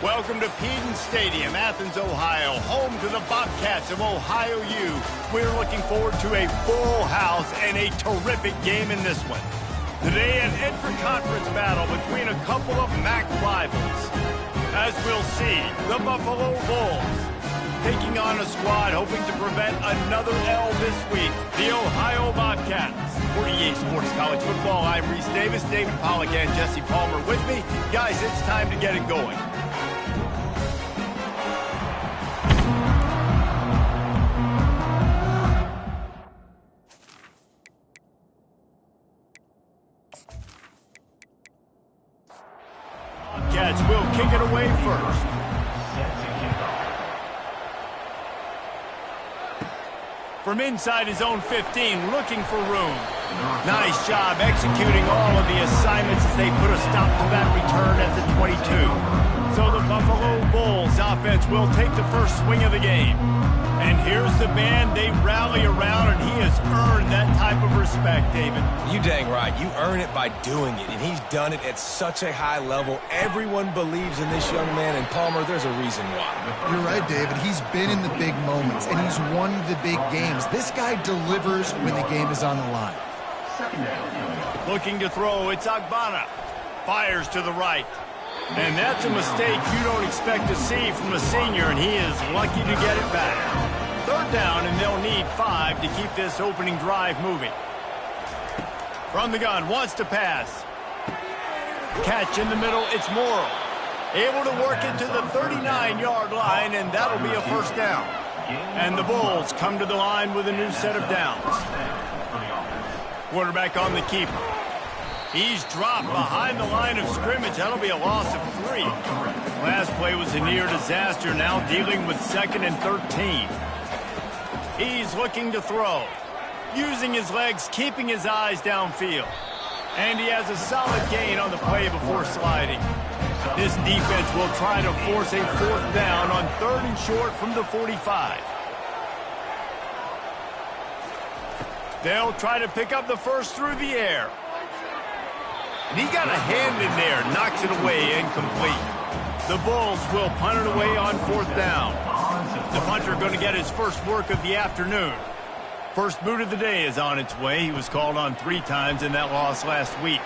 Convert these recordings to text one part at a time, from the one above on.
Welcome to Peden Stadium, Athens, Ohio, home to the Bobcats of Ohio U. We're looking forward to a full house and a terrific game in this one. Today, an intra-conference battle between a couple of MAC rivals. As we'll see, the Buffalo Bulls taking on a squad hoping to prevent another L this week, the Ohio Bobcats. 48 Sports College Football, I'm Reese Davis, David Pollack, and Jesse Palmer with me. Guys, it's time to get it going. Bobcats will kick it away first. From inside his own 15, looking for room. Nice job executing all of the assignments as they put a stop to that return at the 22. So the Buffalo Bulls offense will take the first swing of the game. And here's the band they rally around, and he has earned that type of respect, David. You dang right. You earn it by doing it, and he's done it at such a high level. Everyone believes in this young man, and Palmer, there's a reason why. You're right, David. He's been in the big moments, and he's won the big games. This guy delivers when the game is on the line. Looking to throw, it's Agbana. Fires to the right. And that's a mistake you don't expect to see from a senior, and he is lucky to get it back. Third down, and they'll need 5 to keep this opening drive moving. From the gun, wants to pass. Catch in the middle, it's Morrow. Able to work it to the 39-yard line, and that'll be a first down. And the Bulls come to the line with a new set of downs. Quarterback on the keeper. He's dropped behind the line of scrimmage. That'll be a loss of 3. Last play was a near disaster, now dealing with 2nd and 13. He's looking to throw. Using his legs, keeping his eyes downfield. And he has a solid gain on the play before sliding. This defense will try to force a 4th down on 3rd and short from the 45. They'll try to pick up the first through the air. And he got a hand in there, knocks it away, incomplete. The Bulls will punt it away on 4th down. The punter going to get his first work of the afternoon. First boot of the day is on its way. He was called on 3 times in that loss last week.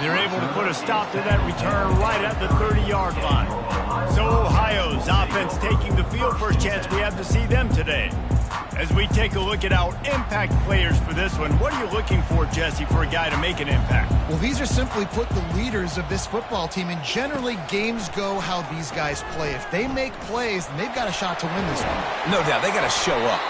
They're able to put a stop to that return right at the 30-yard line. So Ohio's offense taking the field. First chance we have to see them today. As we take a look at our impact players for this one, what are you looking for, Jesse, for a guy to make an impact? Well, these are simply put the leaders of this football team, and generally games go how these guys play. If they make plays, then they've got a shot to win this one. No doubt. They got to show up.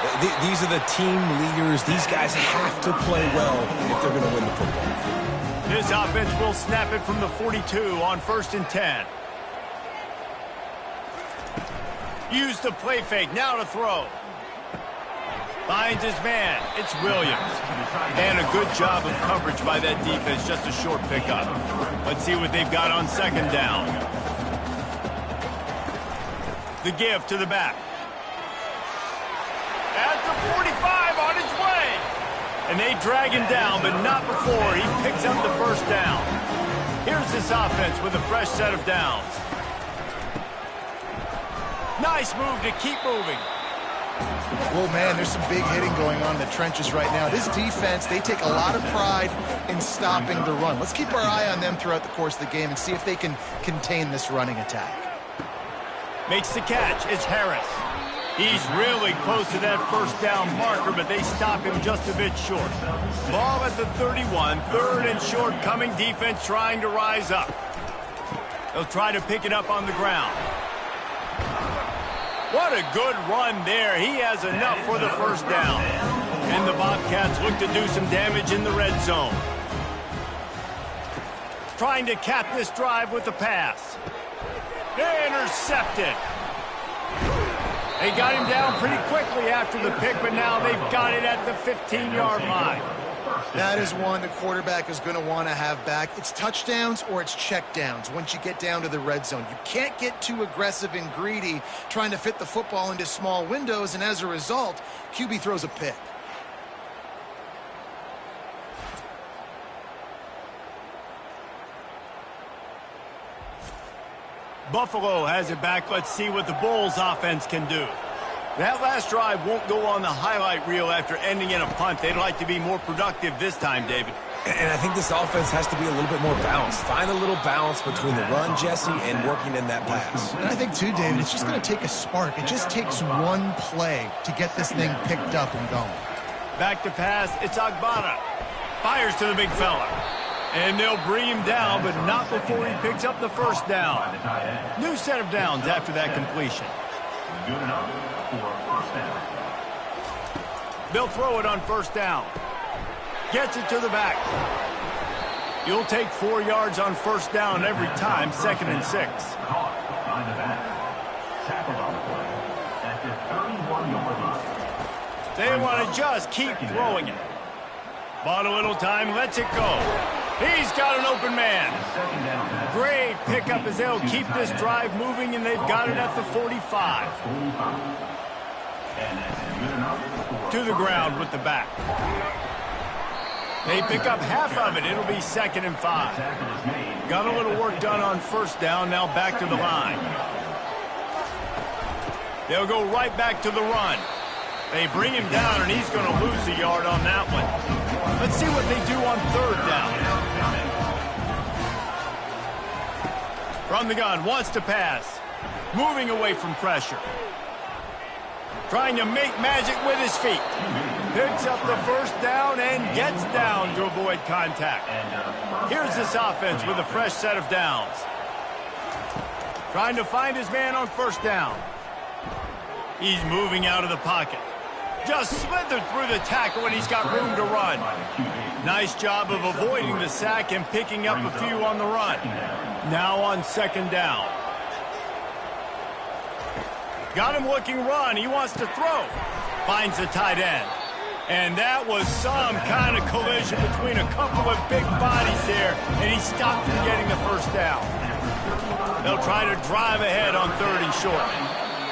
These are the team leaders. These guys have to play well if they're going to win the football. This offense will snap it from the 42 on 1st and 10. Use the play fake. Now to throw. Finds his man. It's Williams. And a good job of coverage by that defense. Just a short pickup. Let's see what they've got on 2nd down. The give to the back. At the 45 on his way. And they drag him down, but not before he picks up the first down. Here's this offense with a fresh set of downs. Nice move to keep moving. Well, man, there's some big hitting going on in the trenches right now. This defense, they take a lot of pride in stopping the run. Let's keep our eye on them throughout the course of the game and see if they can contain this running attack. Makes the catch. It's Harris. He's really close to that first down marker, but they stop him just a bit short. Ball at the 31, 3rd and short coming. Defense trying to rise up. They'll try to pick it up on the ground. What a good run there. He has enough for the first down. And the Bobcats look to do some damage in the red zone. Trying to cap this drive with the pass. Intercepted. They got him down pretty quickly after the pick, but now they've got it at the 15-yard line. That is one the quarterback is going to want to have back. It's touchdowns or it's checkdowns once you get down to the red zone. You can't get too aggressive and greedy trying to fit the football into small windows, and as a result, QB throws a pick. Buffalo has it back. Let's see what the Bulls offense can do. That last drive won't go on the highlight reel after ending in a punt. They'd like to be more productive this time, David. And I think this offense has to be a little bit more balanced. Find a little balance between the run, Jesse, and working in that pass. And I think, too, David, it's just going to take a spark. It just takes one play to get this thing picked up and going. Back to pass. It's Agbana. Fires to the big fella. And they'll bring him down, but not before he picks up the first down. New set of downs after that completion. Good enough for first down. They'll throw it on first down. Gets it to the back. You'll take 4 yards on first down every time, 2nd and 6. Caught by the back. Tackle on the play at the 31-yard line. They want to just keep throwing it. Bought a little time, lets it go. He's got an open man. Great pickup as they'll keep this drive moving, and they've got it at the 45. To the ground with the back. They pick up half of it. It'll be 2nd and 5. Got a little work done on first down. Now back to the line. They'll go right back to the run. They bring him down, and he's going to lose a yard on that one. Let's see what they do on third down. From the gun, wants to pass. Moving away from pressure. Trying to make magic with his feet. Picks up the first down and gets down to avoid contact. Here's this offense with a fresh set of downs. Trying to find his man on first down. He's moving out of the pocket. Just slithered through the tackle and he's got room to run. Nice job of avoiding the sack and picking up a few on the run. Now on 2nd down. Got him looking run. He wants to throw. Finds the tight end. And that was some kind of collision between a couple of big bodies there, and he stopped from getting the first down. They'll try to drive ahead on 3rd and short.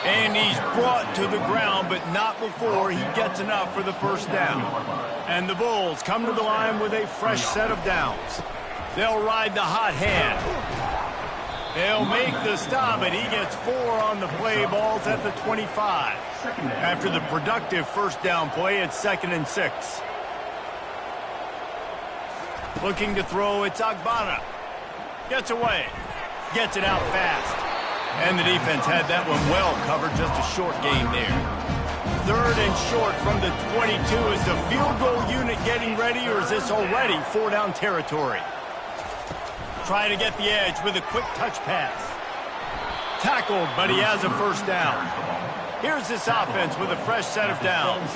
And he's brought to the ground, but not before he gets enough for the first down. And the Bulls come to the line with a fresh set of downs. They'll ride the hot hand. They'll make the stop, and he gets 4 on the play. Balls at the 25. After the productive first down play, it's 2nd and 6. Looking to throw, it's Agbana. Gets away. Gets it out fast. And the defense had that one well covered, just a short game there. 3rd and short from the 22. Is the field goal unit getting ready, or is this already 4-down territory? Trying to get the edge with a quick touch pass. Tackled, but he has a first down. Here's this offense with a fresh set of downs.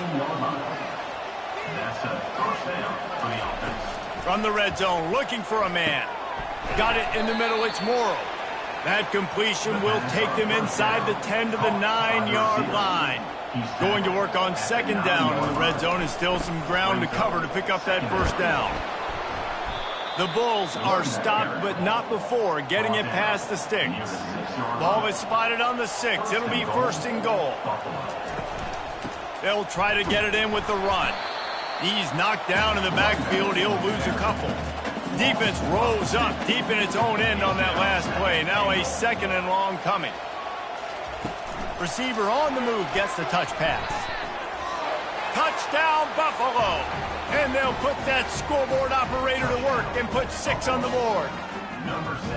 That's a first down for the offense. From the red zone, looking for a man. Got it in the middle, it's Morrow. That completion will take them inside the 10 to the 9-yard line. Going to work on 2nd down in the red zone, and still some ground to cover to pick up that first down. The Bulls are stopped, but not before getting it past the sticks. Ball is spotted on the 6. It'll be 1st and goal. They'll try to get it in with the run. He's knocked down in the backfield. He'll lose a couple. Defense rose up deep in its own end on that last play. Now a 2nd and long coming. Receiver on the move gets the touch pass. Touchdown, Buffalo. And they'll put that scoreboard operator to work and put 6 on the board. Number 6.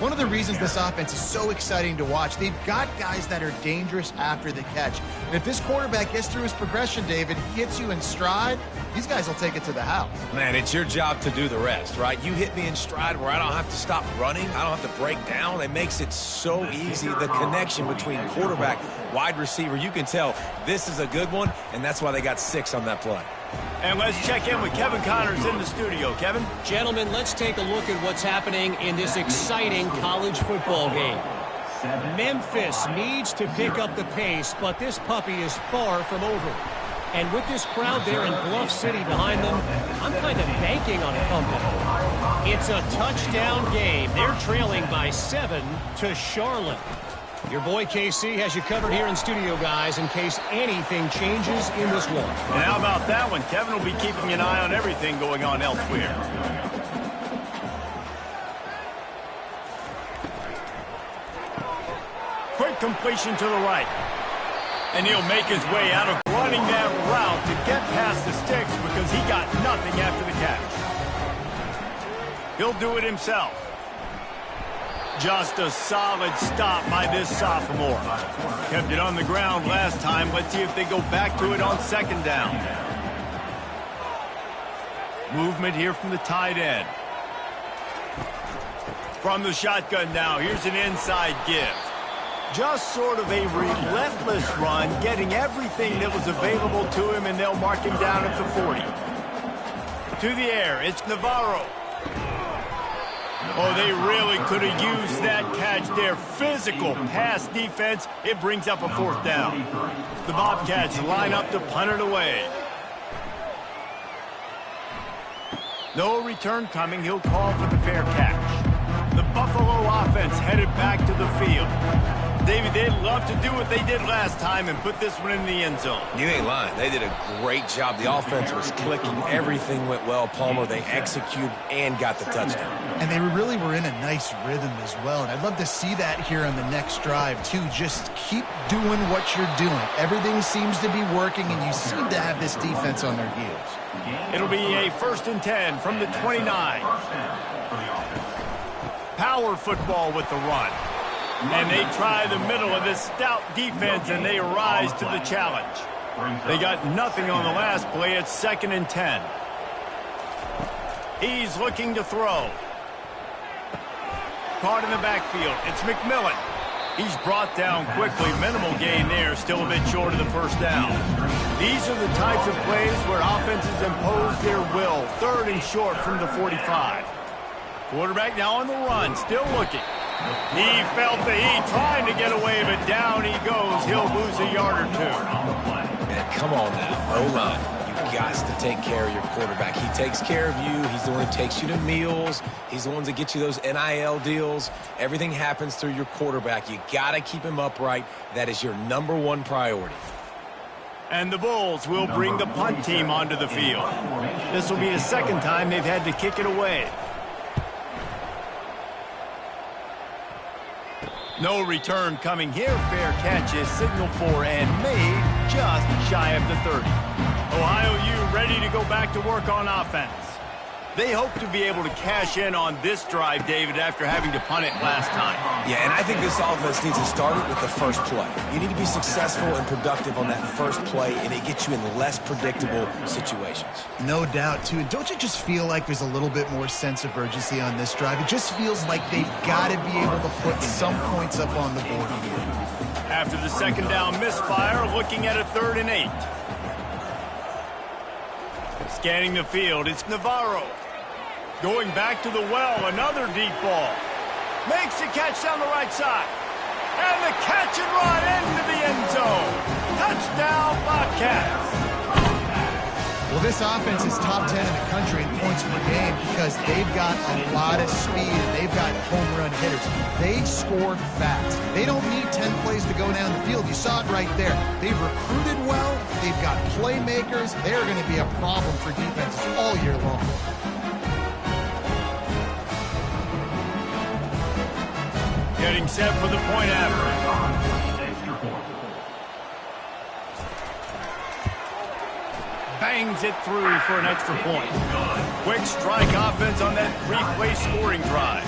One of the reasons this offense is so exciting to watch, they've got guys that are dangerous after the catch. And if this quarterback gets through his progression, David, he hits you in stride, these guys will take it to the house. Man, it's your job to do the rest, right? You hit me in stride where I don't have to stop running. I don't have to break down. It makes it so easy. The connection between quarterback, wide receiver, you can tell this is a good one, and that's why they got 6 on that play. And let's check in with Kevin Connors in the studio. Kevin? Gentlemen, let's take a look at what's happening in this exciting college football game. Memphis needs to pick up the pace, but this puppy is far from over. And with this crowd there in Bluff City behind them, I'm kind of banking on a comeback. It's a touchdown game. They're trailing by 7 to Charlotte. Your boy KC has you covered here in studio, guys, in case anything changes in this one. And how about that one? Kevin will be keeping an eye on everything going on elsewhere. Quick completion to the right. And he'll make his way out of running that route to get past the sticks because he got nothing after the catch. He'll do it himself. Just a solid stop by this sophomore. Kept it on the ground last time. Let's see if they go back to it on second down. Movement here from the tight end. From the shotgun now, here's an inside give. Just sort of a relentless run, getting everything that was available to him, and they'll mark him down at the 40. To the air, it's Navarro. Oh, they really could have used that catch there. Physical pass defense. It brings up a fourth down. The Bobcats line up to punt it away. No return coming. He'll call for the fair catch. The Buffalo offense headed back to the field. David, they'd love to do what they did last time and put this one in the end zone. You ain't lying. They did a great job. The offense was clicking. Everything went well, Palmer. They executed and got the touchdown. And they really were in a nice rhythm as well. And I'd love to see that here on the next drive, too. Just keep doing what you're doing. Everything seems to be working, and you seem to have this defense on their heels. It'll be a 1st and 10 from the 29. Power football with the run. And they try the middle of this stout defense, and they rise to the challenge. They got nothing on the last play. It's 2nd and 10. He's looking to throw. Caught in the backfield. It's McMillan. He's brought down quickly. Minimal gain there. Still a bit short of the first down. These are the types of plays where offenses impose their will. 3rd and short from the 45. Quarterback now on the run. Still looking. He felt the heat, trying to get away, but down he goes. He'll lose a yard or two. Man, come on now. O-line. You got to take care of your quarterback. He takes care of you. He's the one who takes you to meals. He's the one that gets you those NIL deals. Everything happens through your quarterback. You got to keep him upright. That is your #1 priority. And the Bulls will bring the punt team onto the field. This will be the 2nd time they've had to kick it away. No return coming here. Fair catch is signaled for and made just shy of the 30. Ohio U ready to go back to work on offense. They hope to be able to cash in on this drive, David, after having to punt it last time. Yeah, and I think this offense needs to start it with the first play. You need to be successful and productive on that first play, and it gets you in less predictable situations. No doubt, too. And don't you just feel like there's a little bit more sense of urgency on this drive? It just feels like they've got to be able to put some points up on the board here. After the 2nd down misfire, looking at a 3rd and 8. Scanning the field, it's Navarro. Going back to the well, another deep ball. Makes the catch down the right side. And the catch and run into the end zone. Touchdown, Bobcats. Well, this offense is top 10 in the country in points per game because they've got a lot of speed and they've got home run hitters. They score fast. They don't need 10 plays to go down the field. You saw it right there. They've recruited well. They've got playmakers. They're going to be a problem for defenses all year long. Getting set for the point after. Bangs it through for an extra point. Quick strike offense on that 3-play scoring drive.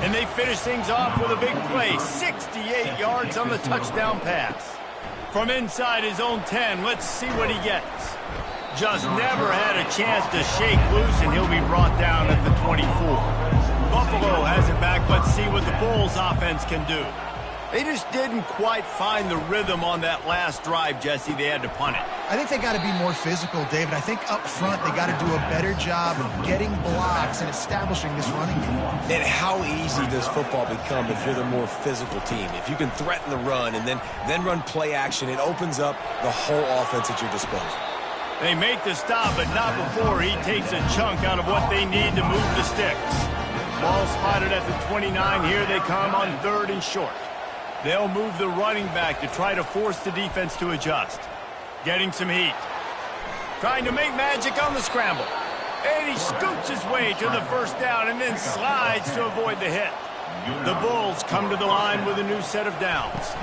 And they finish things off with a big play. 68 yards on the touchdown pass. From inside his own 10, let's see what he gets. Just never had a chance to shake loose, and he'll be brought down at the 24. Buffalo has it back. Let's see what the Bulls offense can do. They just didn't quite find the rhythm on that last drive, Jesse. They had to punt it. I think they got to be more physical, David. I think up front they got to do a better job of getting blocks and establishing this running game. And how easy does football become if you're the more physical team? If you can threaten the run and then run play action, it opens up the whole offense at your disposal. They make the stop, but not before he takes a chunk out of what they need to move the sticks. Ball spotted at the 29. Here they come on 3rd and short. They'll move the running back to try to force the defense to adjust. Getting some heat. Trying to make magic on the scramble. And he scoots his way to the first down and then slides to avoid the hit. The Bulls come to the line with a new set of downs.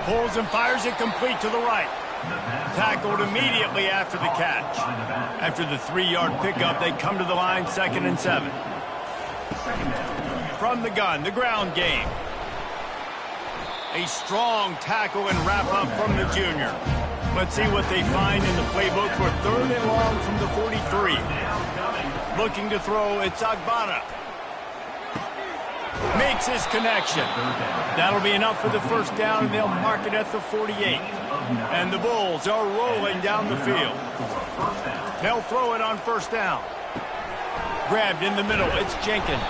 Pulls and fires it complete to the right. Tackled immediately after the catch. After the 3-yard pickup, they come to the line 2nd and 7. From the gun, the ground game. A strong tackle and wrap-up from the junior. Let's see what they find in the playbook for 3rd and long from the 43. Looking to throw, it's Agbada. Makes his connection. That'll be enough for the first down, and they'll mark it at the 48. And the Bulls are rolling down the field. They'll throw it on 1st down. Grabbed in the middle, it's Jenkins.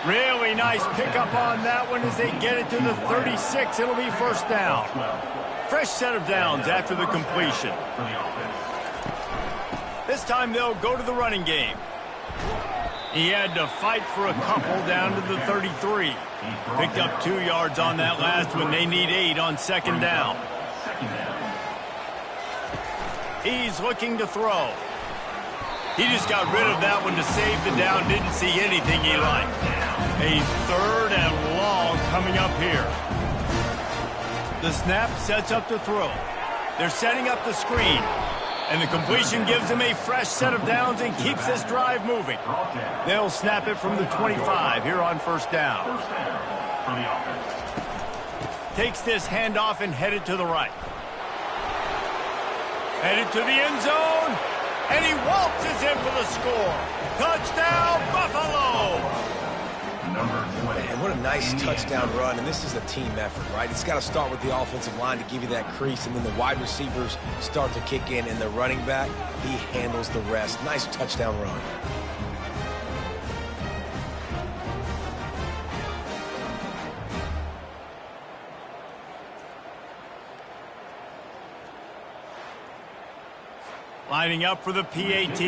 Really nice pickup on that one as they get it to the 36. It'll be 1st down. Fresh set of downs after the completion. This time they'll go to the running game. He had to fight for a couple down to the 33. Picked up 2 yards on that last one. They need 8 on 2nd down. He's looking to throw. He just got rid of that one to save the down. Didn't see anything he liked. A 3rd and long coming up here. The snap sets up the throw. They're setting up the screen. And the completion gives him a fresh set of downs and keeps this drive moving. They'll snap it from the 25 here on 1st down. Takes this handoff and headed to the right. Headed to the end zone. And he waltzes in for the score. Touchdown, Buffalo! Man, what a nice touchdown run, and this is a team effort, right? It's got to start with the offensive line to give you that crease, and then the wide receivers start to kick in, and the running back, he handles the rest. Nice touchdown run. Lining up for the PAT.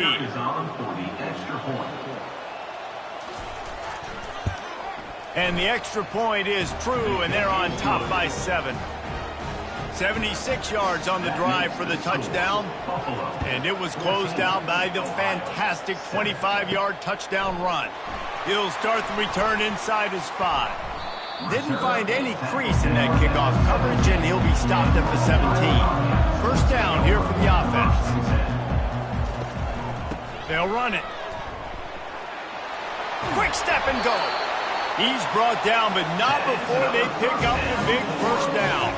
And the extra point is true, and they're on top by 7. 76 yards on the drive for the touchdown. And it was closed out by the fantastic 25-yard touchdown run. He'll start the return inside his 5. Didn't find any crease in that kickoff coverage, and he'll be stopped at the 17. 1st down here for the offense. They'll run it. Quick step and go. He's brought down, but not before they pick up the big 1st down.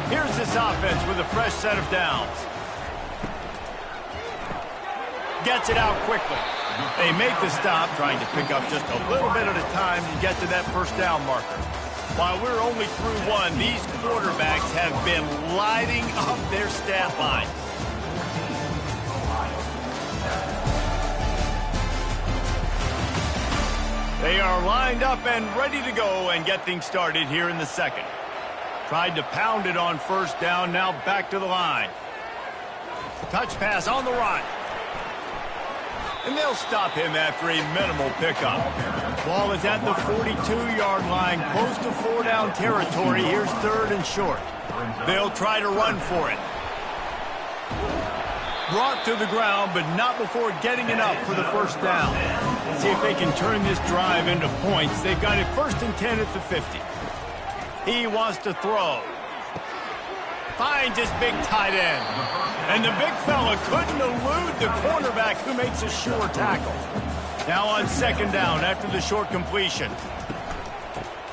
Here's this offense with a fresh set of downs. Gets it out quickly. They make the stop, trying to pick up just a little bit at a time to get to that 1st down marker. While we're only through 1, these quarterbacks have been lighting up their stat line. They are lined up and ready to go and get things started here in the 2nd. Tried to pound it on 1st down, now back to the line. Touch pass on the run. And they'll stop him after a minimal pickup. Ball is at the 42-yard line, close to 4-down territory. Here's 3rd and short. They'll try to run for it. Brought to the ground, but not before getting enough for the 1st down. See if they can turn this drive into points. They've got it 1st and 10 at the 50. He wants to throw. Finds his big tight end. And the big fella couldn't elude the cornerback who makes a sure tackle. Now on 2nd down after the short completion.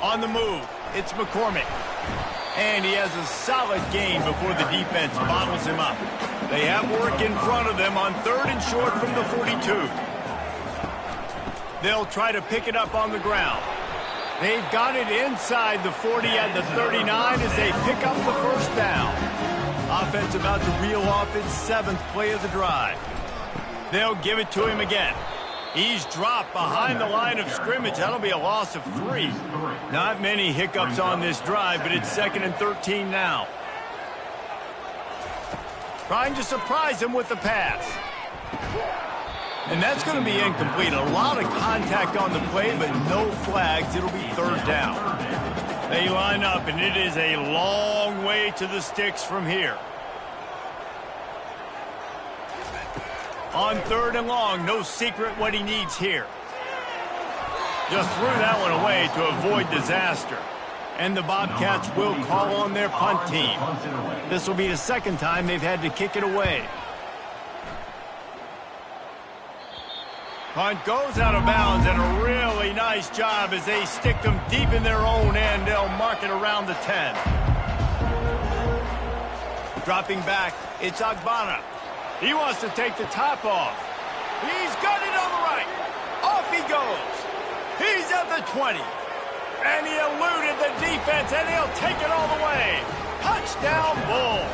On the move, it's McCormick. And he has a solid gain before the defense bottles him up. They have work in front of them on 3rd and short from the 42. They'll try to pick it up on the ground. They've got it inside the 40 at the 39 as they pick up the 1st down. Offense about to reel off its 7th play of the drive. They'll give it to him again. He's dropped behind the line of scrimmage. That'll be a loss of 3. Not many hiccups on this drive, but it's 2nd and 13 now. Trying to surprise him with the pass. And that's going to be incomplete. A lot of contact on the play, but no flags. It'll be 3rd down. They line up, and it is a long way to the sticks from here. On 3rd and long, no secret what he needs here. Just threw that one away to avoid disaster. And the Bobcats will call on their punt team. This will be the second time they've had to kick it away. Punt goes out of bounds, and a really nice job as they stick them deep in their own end. They'll mark it around the 10. Dropping back, it's Agbana. He wants to take the top off. He's got it on the right. Off he goes. He's at the 20. And he eluded the defense, and he'll take it all the way. Touchdown, Bulls.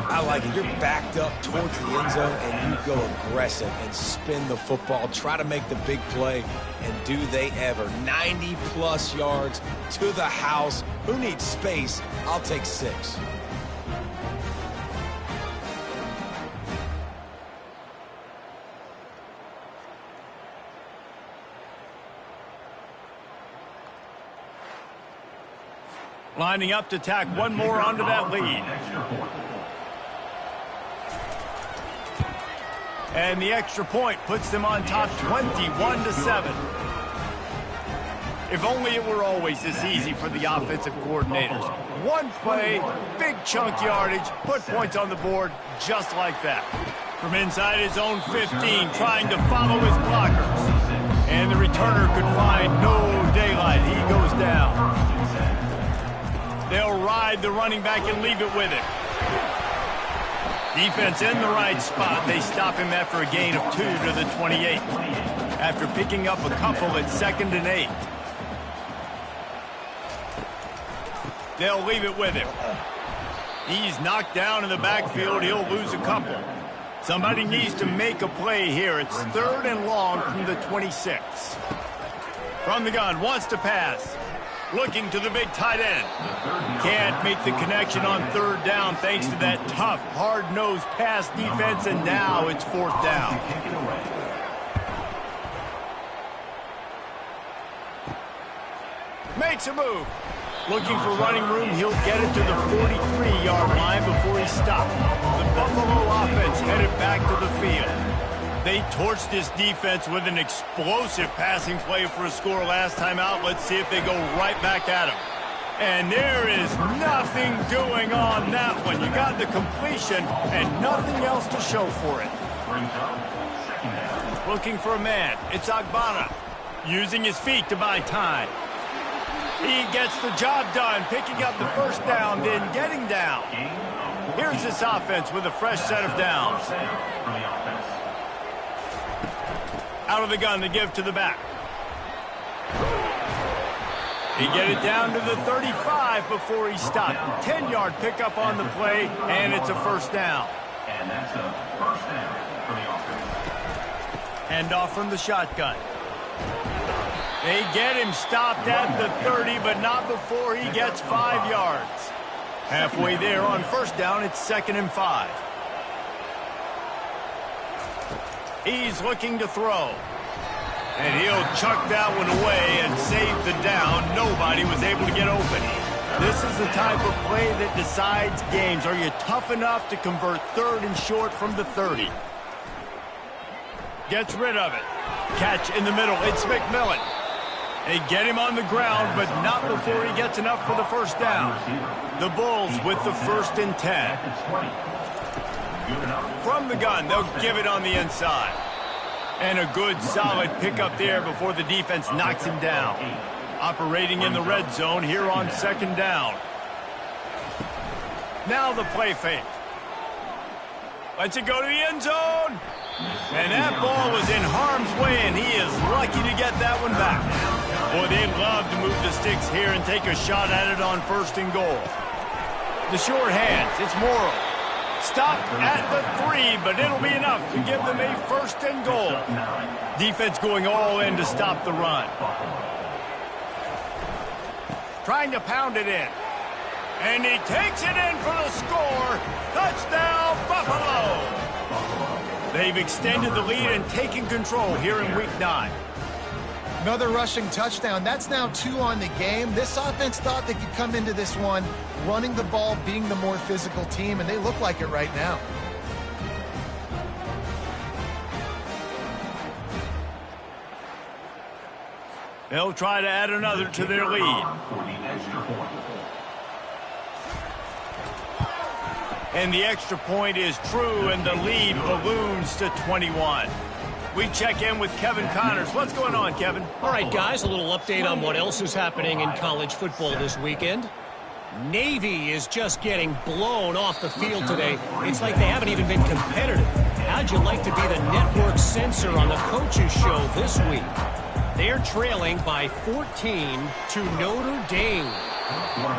I like it. You're backed up towards the end zone, and you go aggressive and spin the football. Try to make the big play, and do they ever. 90-plus yards to the house. Who needs space? I'll take 6. Lining up to tack one more onto that lead. And the extra point puts them on top 21-7. If only it were always this easy for the offensive coordinators. One play, big chunk yardage, put points on the board just like that. From inside his own 15, trying to follow his blockers. And the returner could find no daylight. He goes down. They'll ride the running back and leave it with him. Defense in the right spot. They stop him after a gain of 2 to the 28. After picking up a couple at 2nd and 8. They'll leave it with him. He's knocked down in the backfield. He'll lose a couple. Somebody needs to make a play here. It's 3rd and long from the 26. From the gun, wants to pass. Looking to the big tight end. Can't make the connection on 3rd down thanks to that tough, hard-nosed pass defense, and now it's 4th down. Makes a move. Looking for running room, he'll get it to the 43-yard line before he's stopped. The Buffalo offense headed back to the field. They torched this defense with an explosive passing play for a score last time out. Let's see if they go right back at him. And there is nothing doing on that one. You got the completion and nothing else to show for it. Looking for a man. It's Agbana. Using his feet to buy time. He gets the job done, picking up the 1st down, then getting down. Here's this offense with a fresh set of downs. Out of the gun to give to the back. He get it down to the 35 before he stopped. 10-yard pickup on the play, and it's a 1st down. And that's a 1st down for the offense. Hand off from the shotgun. They get him stopped at the 30, but not before he gets 5 yards. Halfway there on 1st down, it's 2nd and 5. He's looking to throw. And he'll chuck that one away and save the down. Nobody was able to get open. This is the type of play that decides games. Are you tough enough to convert 3rd and short from the 30? Gets rid of it. Catch in the middle. It's McMillan. They get him on the ground, but not before he gets enough for the 1st down. The Bulls with the 1st and 10. From the gun, they'll give it on the inside. And a good, solid pickup there before the defense knocks him down. Operating in the red zone here on 2nd down. Now the play fake. Lets it go to the end zone. And that ball was in harm's way, and he is lucky to get that one back. Boy, they'd love to move the sticks here and take a shot at it on 1st and goal. The short hands, it's Morrow. Stopped at the 3, but it'll be enough to give them a 1st and goal. Defense going all in to stop the run. Trying to pound it in. And he takes it in for the score. Touchdown, Buffalo! They've extended the lead and taken control here in Week 9. Another rushing touchdown. That's now 2 on the game. This offense thought they could come into this one running the ball, being the more physical team, and they look like it right now. They'll try to add another to their lead. And the extra point is true, and the lead balloons to 21. We check in with Kevin Connors. What's going on, Kevin? All right, guys, a little update on what else is happening in college football this weekend. Navy is just getting blown off the field today. It's like they haven't even been competitive. How'd you like to be the network censor on the coaches show this week? They're trailing by 14 to Notre Dame.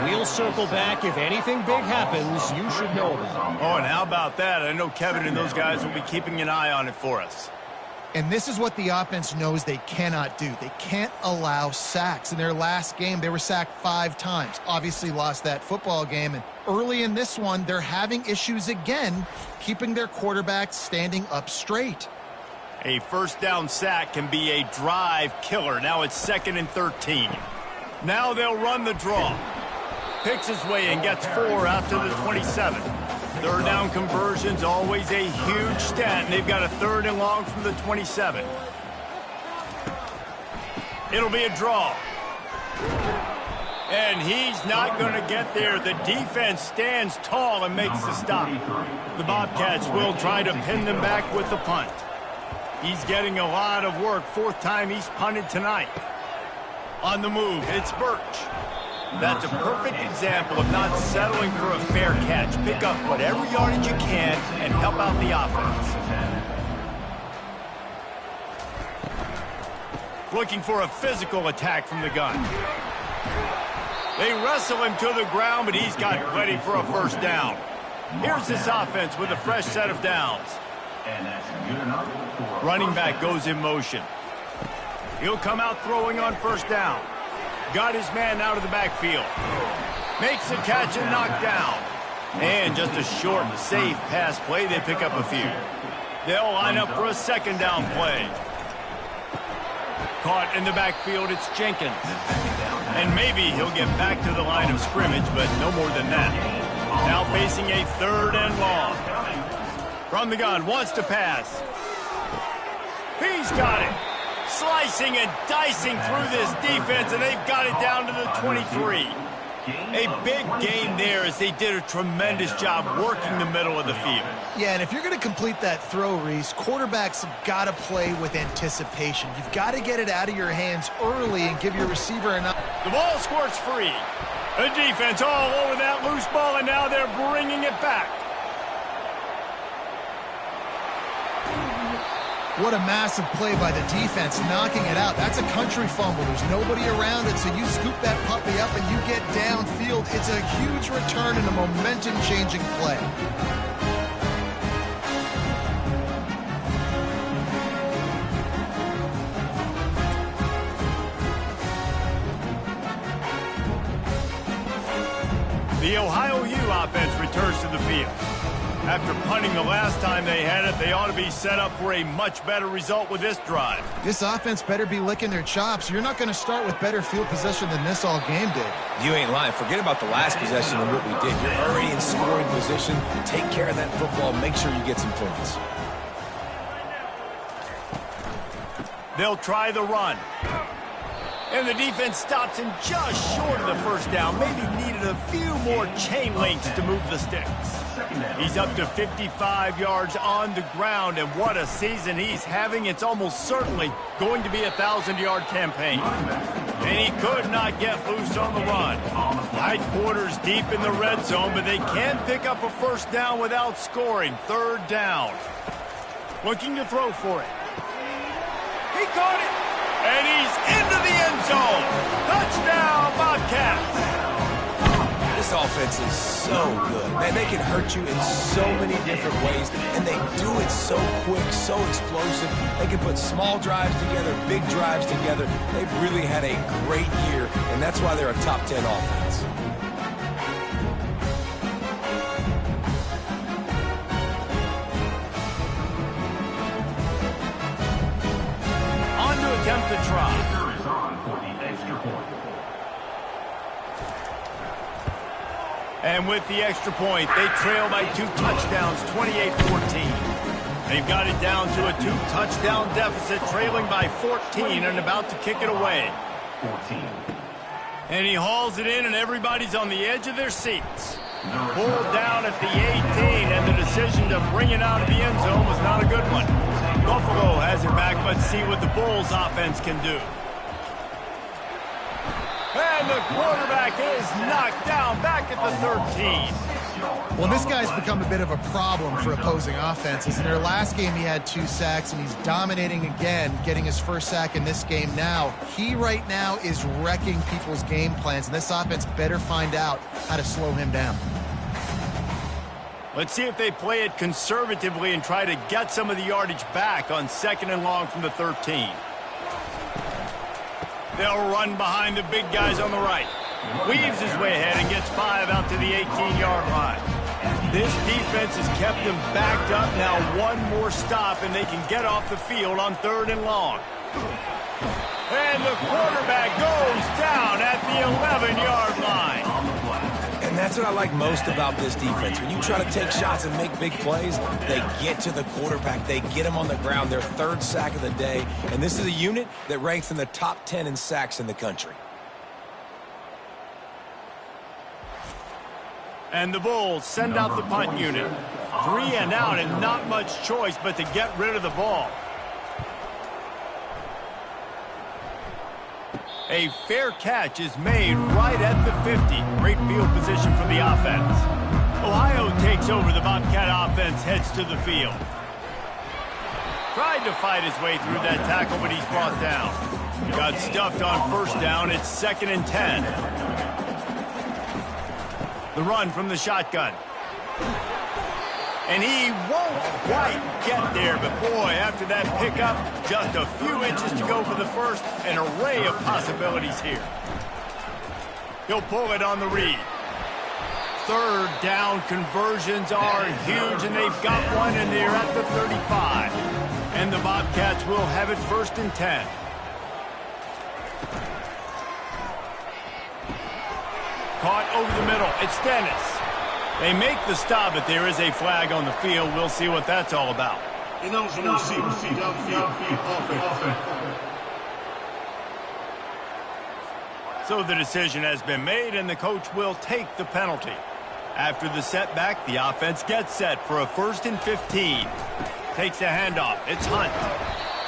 We'll circle back. If anything big happens, you should know about it. Oh, and how about that? I know Kevin and those guys will be keeping an eye on it for us. And this is what the offense knows they cannot do. They can't allow sacks. In their last game, they were sacked 5 times. Obviously lost that football game. And early in this one, they're having issues again, keeping their quarterback standing up straight. A first down sack can be a drive killer. Now it's 2nd and 13. Now they'll run the draw. Picks his way and gets 4 out to the 27. Third down conversion's always a huge stat, and they've got a 3rd and long from the 27. It'll be a draw. And he's not going to get there. The defense stands tall and makes the stop. The Bobcats will try to pin them back with the punt. He's getting a lot of work. 4th time he's punted tonight. On the move, it's Birch. That's a perfect example of not settling for a fair catch. Pick up whatever yardage you can and help out the offense. Looking for a physical attack from the gun. They wrestle him to the ground, but he's got ready for a first down. Here's this offense with a fresh set of downs. Running back goes in motion. He'll come out throwing on first down. Got his man out of the backfield. Makes the catch and knocked down. And just a short, safe pass play. They pick up a few. They'll line up for a 2nd down play. Caught in the backfield, it's Jenkins. And maybe he'll get back to the line of scrimmage, but no more than that. Now facing a 3rd and long. From the gun, wants to pass. He's got it. Slicing and dicing through this defense, and they've got it down to the 23. A big gain there as they did a tremendous job working the middle of the field. Yeah, and if you're going to complete that throw, Reese, quarterbacks have got to play with anticipation. You've got to get it out of your hands early and give your receiver enough. The ball squirts free. The defense all over that loose ball, and now they're bringing it back. What a massive play by the defense, knocking it out. That's a country fumble. There's nobody around it, so you scoop that puppy up and you get downfield. It's a huge return and a momentum-changing play. The Ohio U offense returns to the field. After punting the last time they had it, they ought to be set up for a much better result with this drive. This offense better be licking their chops. You're not going to start with better field possession than this all game did. You ain't lying. Forget about the last possession and what we did. You're already in scoring position. Take care of that football. Make sure you get some points. They'll try the run. And the defense stops him just short of the first down. Maybe needed a few more chain links to move the sticks. He's up to 55 yards on the ground, and what a season he's having. It's almost certainly going to be a 1,000-yard campaign. And he could not get loose on the run. Tight quarters deep in the red zone, but they can pick up a first down without scoring. 3rd down. Looking to throw for it. He caught it. And he's into the end zone. Touchdown, Bobcats. This offense is so good. Man, they can hurt you in so many different ways, and they do it so quick, so explosive. They can put small drives together, big drives together. They've really had a great year, and that's why they're a top 10 offense. Attempt to try. And with the extra point, they trail by 2 touchdowns, 28-14. They've got it down to a 2-touchdown deficit, trailing by 14 and about to kick it away. 14. And he hauls it in, and everybody's on the edge of their seats. Pulled down at the 18, and the decision to bring it out of the end zone was not a good one. Buffalo has it back. Let's see what the Bulls offense can do. And the quarterback is knocked down back at the 13. Well, this guy's become a bit of a problem for opposing offenses. In their last game, he had 2 sacks, and he's dominating again, getting his first sack in this game now. He right now is wrecking people's game plans, and this offense better find out how to slow him down. Let's see if they play it conservatively and try to get some of the yardage back on 2nd and long from the 13. They'll run behind the big guys on the right. Weaves his way ahead and gets 5 out to the 18-yard line. This defense has kept them backed up. Now one more stop, and they can get off the field on 3rd and long. And the quarterback goes down at the 11-yard line. And that's what I like most about this defense. When you try to take shots and make big plays, they get to the quarterback. They get him on the ground. Their 3rd sack of the day. And this is a unit that ranks in the top 10 in sacks in the country. And the Bulls send out the punt unit. 3 and out, and not much choice but to get rid of the ball. A fair catch is made right at the 50. Great field position for the offense. Ohio takes over. The Bobcat offense heads to the field. Tried to fight his way through that tackle, but he's brought down. Got stuffed on 1st down. It's 2nd and 10. The run from the shotgun. And he won't quite get there, but boy, after that pickup, just a few inches to go for the first. An array of possibilities here. He'll pull it on the read. 3rd down conversions are huge, and they've got one, and they're at the 35. And the Bobcats will have it 1st and 10. Caught over the middle. It's Dennis. They make the stop, but there is a flag on the field. We'll see what that's all about. So the decision has been made, and the coach will take the penalty. After the setback, the offense gets set for a 1st and 15. Takes a handoff. It's Hunt.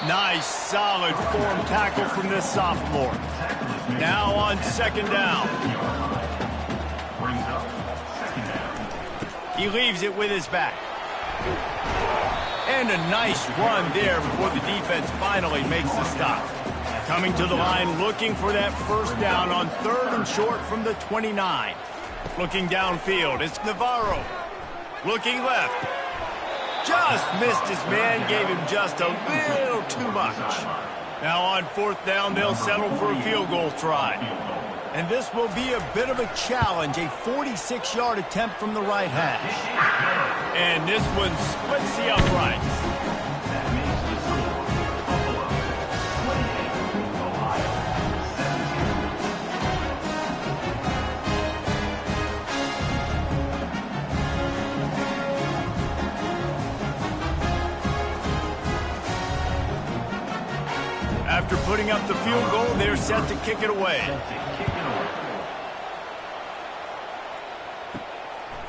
Nice, solid form tackle from this sophomore. Now on 2nd down. He leaves it with his back. And a nice run there before the defense finally makes the stop. Coming to the line, looking for that 1st down on 3rd and short from the 29. Looking downfield, it's Navarro. Looking left. Just missed his man, gave him just a little too much. Now on 4th down, they'll settle for a field goal try. And this will be a bit of a challenge, a 46-yard attempt from the right hash. And this one splits the uprights. After putting up the field goal, they're set to kick it away.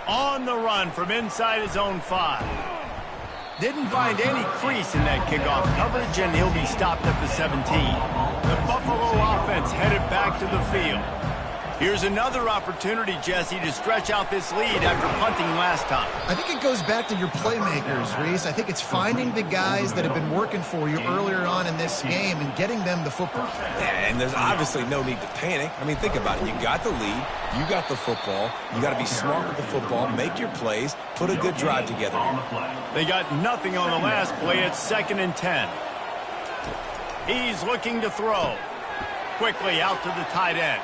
On the run from inside his own 5. Didn't find any crease in that kickoff coverage, and he'll be stopped at the 17. The Buffalo offense headed back to the field. Here's another opportunity, Jesse, to stretch out this lead after punting last time. I think it goes back to your playmakers, Reese. I think it's finding the guys that have been working for you earlier on in this game and getting them the football. Yeah, and there's obviously no need to panic. I mean, think about it. You got the lead. You got the football. You got to be smart with the football, make your plays, put a good drive together. They got nothing on the last play. It's 2nd and 10. He's looking to throw. Quickly out to the tight end.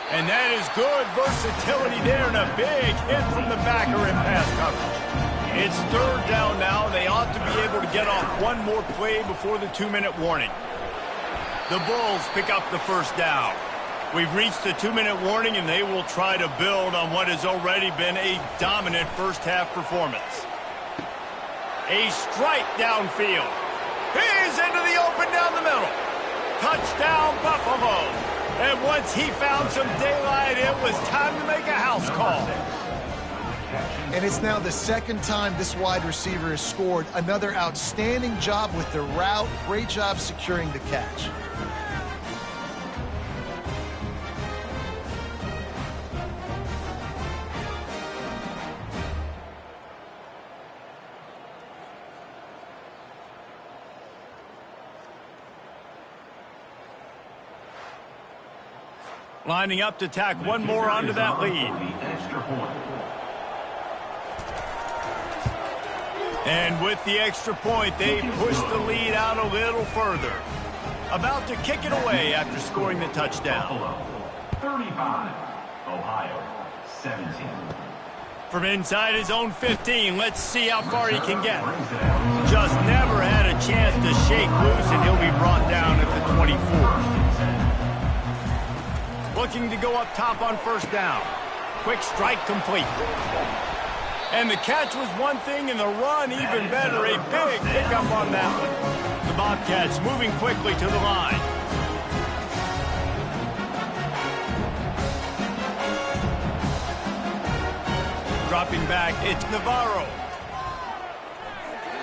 And that is good versatility there, and a big hit from the backer in pass coverage. It's 3rd down now. They ought to be able to get off one more play before the 2-minute warning. The Bulls pick up the 1st down. We've reached the 2-minute warning, and they will try to build on what has already been a dominant first-half performance. A strike downfield. He's into the open down the middle. Touchdown, Buffalo. And once he found some daylight, it was time to make a house call. And it's now the second time this wide receiver has scored. Another outstanding job with the route. Great job securing the catch. Lining up to tack one more onto that lead. And with the extra point, they push the lead out a little further. About to kick it away after scoring the touchdown. 35, Ohio, 17. From inside his own 15, let's see how far he can get. Just never had a chance to shake loose, and he'll be brought down at the 24. Looking to go up top on first down. Quick strike complete. And the catch was one thing, and the run even better. A big pickup on that one. The Bobcats moving quickly to the line. Dropping back, it's Navarro.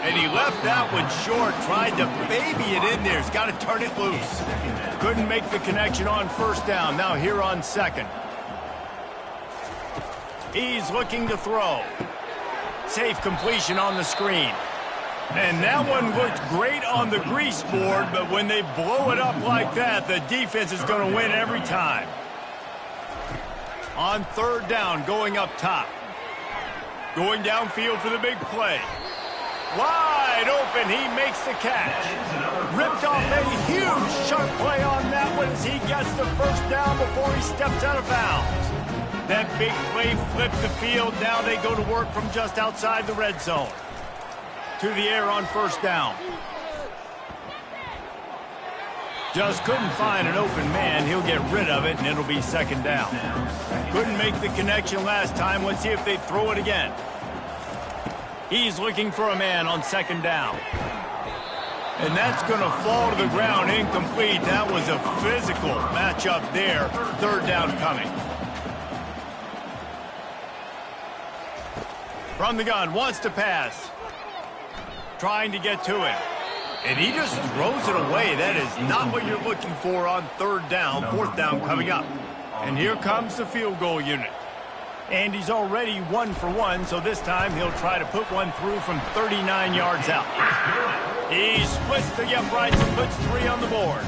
And he left that one short, tried to baby it in there. He's got to turn it loose. Couldn't make the connection on first down. Now here on second. He's looking to throw. Safe completion on the screen. And that one looked great on the grease board, but when they blow it up like that, the defense is going to win every time. On third down, going up top. Going downfield for the big play. Wide open, he makes the catch. Ripped off a huge sharp play on that one as he gets the first down before he steps out of bounds. That big play flipped the field. Now they go to work from just outside the red zone. To the air on first down. Just couldn't find an open man. He'll get rid of it, and it'll be second down. Couldn't make the connection last time. Let's see if they throw it again. He's looking for a man on second down. And that's going to fall to the ground incomplete. That was a physical matchup there. Third down coming. From the gun, wants to pass. Trying to get to him. And he just throws it away. That is not what you're looking for on third down. Fourth down coming up. And here comes the field goal unit. And he's already 1 for 1, so this time he'll try to put one through from 39 yards out. He splits the uprights and puts 3 on the board.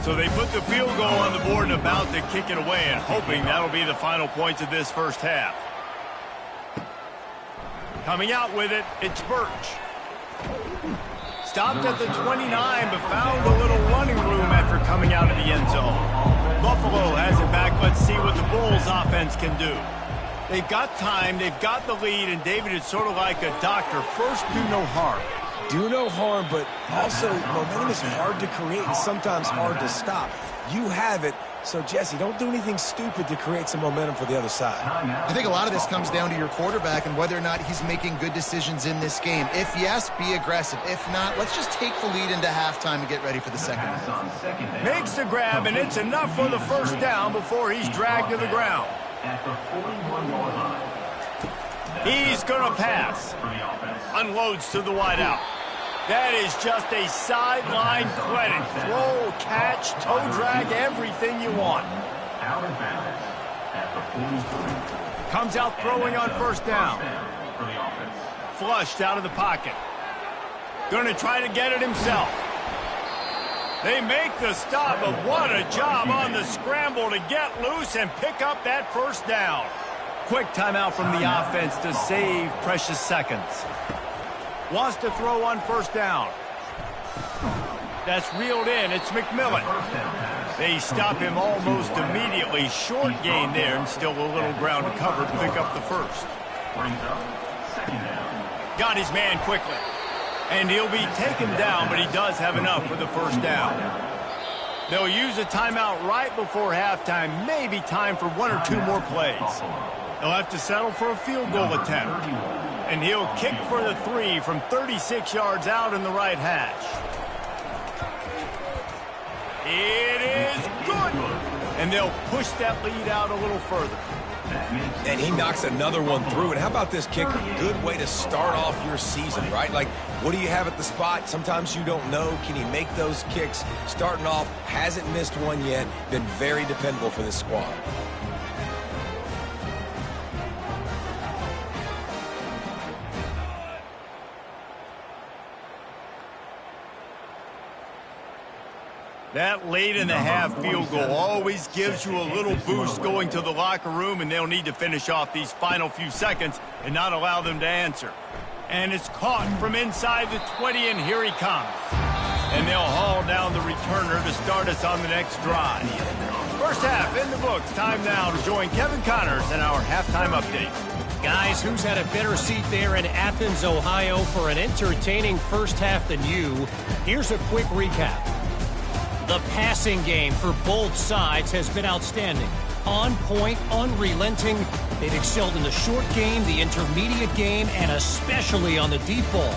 So they put the field goal on the board and about to kick it away, and hoping that'll be the final points of this first half. Coming out with it, it's Birch. Stopped at the 29, but found a little running room after coming out of the end zone. Buffalo has it back. Let's see what the Bulls offense can do. They've got time, they've got the lead, and David is sort of like a doctor. First, do no harm. Do no harm, but also momentum is hard to create and sometimes hard to stop. You have it, so Jesse, don't do anything stupid to create some momentum for the other side. I think a lot of this comes down to your quarterback and whether or not he's making good decisions in this game. If yes, be aggressive. If not, let's just take the lead into halftime and get ready for the second half. Makes the grab, and it's enough for the first down before he's dragged to the ground. At the 41-yard line. He's going to pass. Unloads to the wideout. That is just a sideline credit. Throw, catch, toe drag, everything you want. Out of bounds at the 43. Comes out throwing on first down. For the offense. Flushed out of the pocket. Going to try to get it himself. They make the stop, but what a job on the scramble to get loose and pick up that first down. Quick timeout from the offense to save precious seconds. Wants to throw on first down. That's reeled in. It's McMillan. They stop him almost immediately. Short gain there, and still a little ground to cover to pick up the first. Got his man quickly. And he'll be taken down, but he does have enough for the first down. They'll use a timeout right before halftime, maybe time for 1 or 2 more plays. They'll have to settle for a field goal attempt. And he'll kick for the 3 from 36 yards out in the right hash. It is good. And they'll push that lead out a little further. And he knocks another one through. And how about this kicker? Good way to start off your season, right? Like, what do you have at the spot? Sometimes you don't know. Can he make those kicks? Starting off, hasn't missed one yet. Been very dependable for this squad. That late in the half field goal always gives you a little boost going to the locker room, and they'll need to finish off these final few seconds and not allow them to answer. And it's caught from inside the 20, and here he comes. And they'll haul down the returner to start us on the next drive. First half in the books. Time now to join Kevin Connors in our halftime update. Guys, who's had a better seat there in Athens, Ohio for an entertaining first half than you? Here's a quick recap. The passing game for both sides has been outstanding. On point, unrelenting. They've excelled in the short game, the intermediate game, and especially on the deep ball.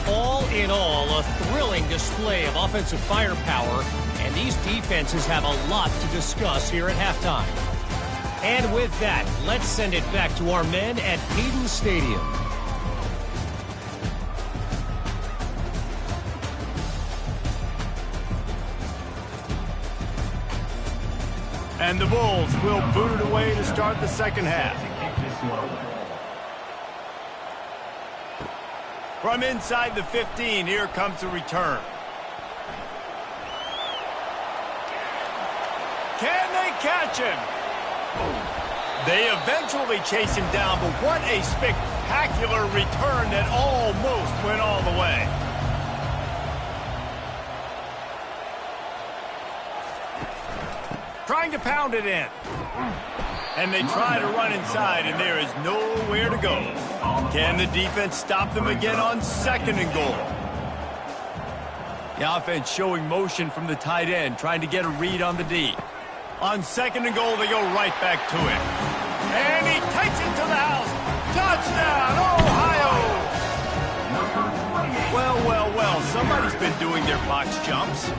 All in all, a thrilling display of offensive firepower, and these defenses have a lot to discuss here at halftime. And with that, let's send it back to our men at Payton Stadium. And the Bulls will boot it away to start the second half. From inside the 15, here comes the return. Can they catch him? They eventually chase him down, but what a spectacular return that almost went all the way. Trying to pound it in. And they try to run inside, and there is nowhere to go. Can the defense stop them again on 2nd and goal? The offense showing motion from the tight end, trying to get a read on the D. On 2nd and goal, they go right back to it. And he takes it to the house. Touchdown, Ohio! Well, well, well, somebody's been doing their box jumps.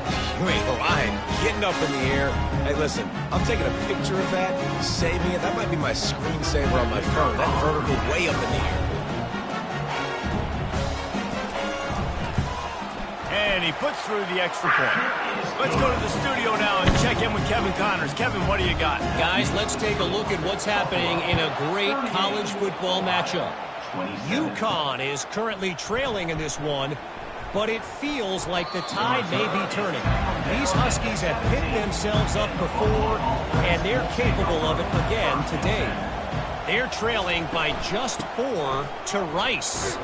You ain't lying. Getting up in the air. Hey, listen, I'm taking a picture of that, saving it. That might be my screensaver on my phone. That vertical way up in the air. And he puts through the extra point. Let's go to the studio now and check in with Kevin Connors. Kevin, what do you got? Guys, let's take a look at what's happening in a great college football matchup. UConn is currently trailing in this one, but it feels like the tide may be turning. These Huskies have picked themselves up before, and they're capable of it again today. They're trailing by just 4 to Rice.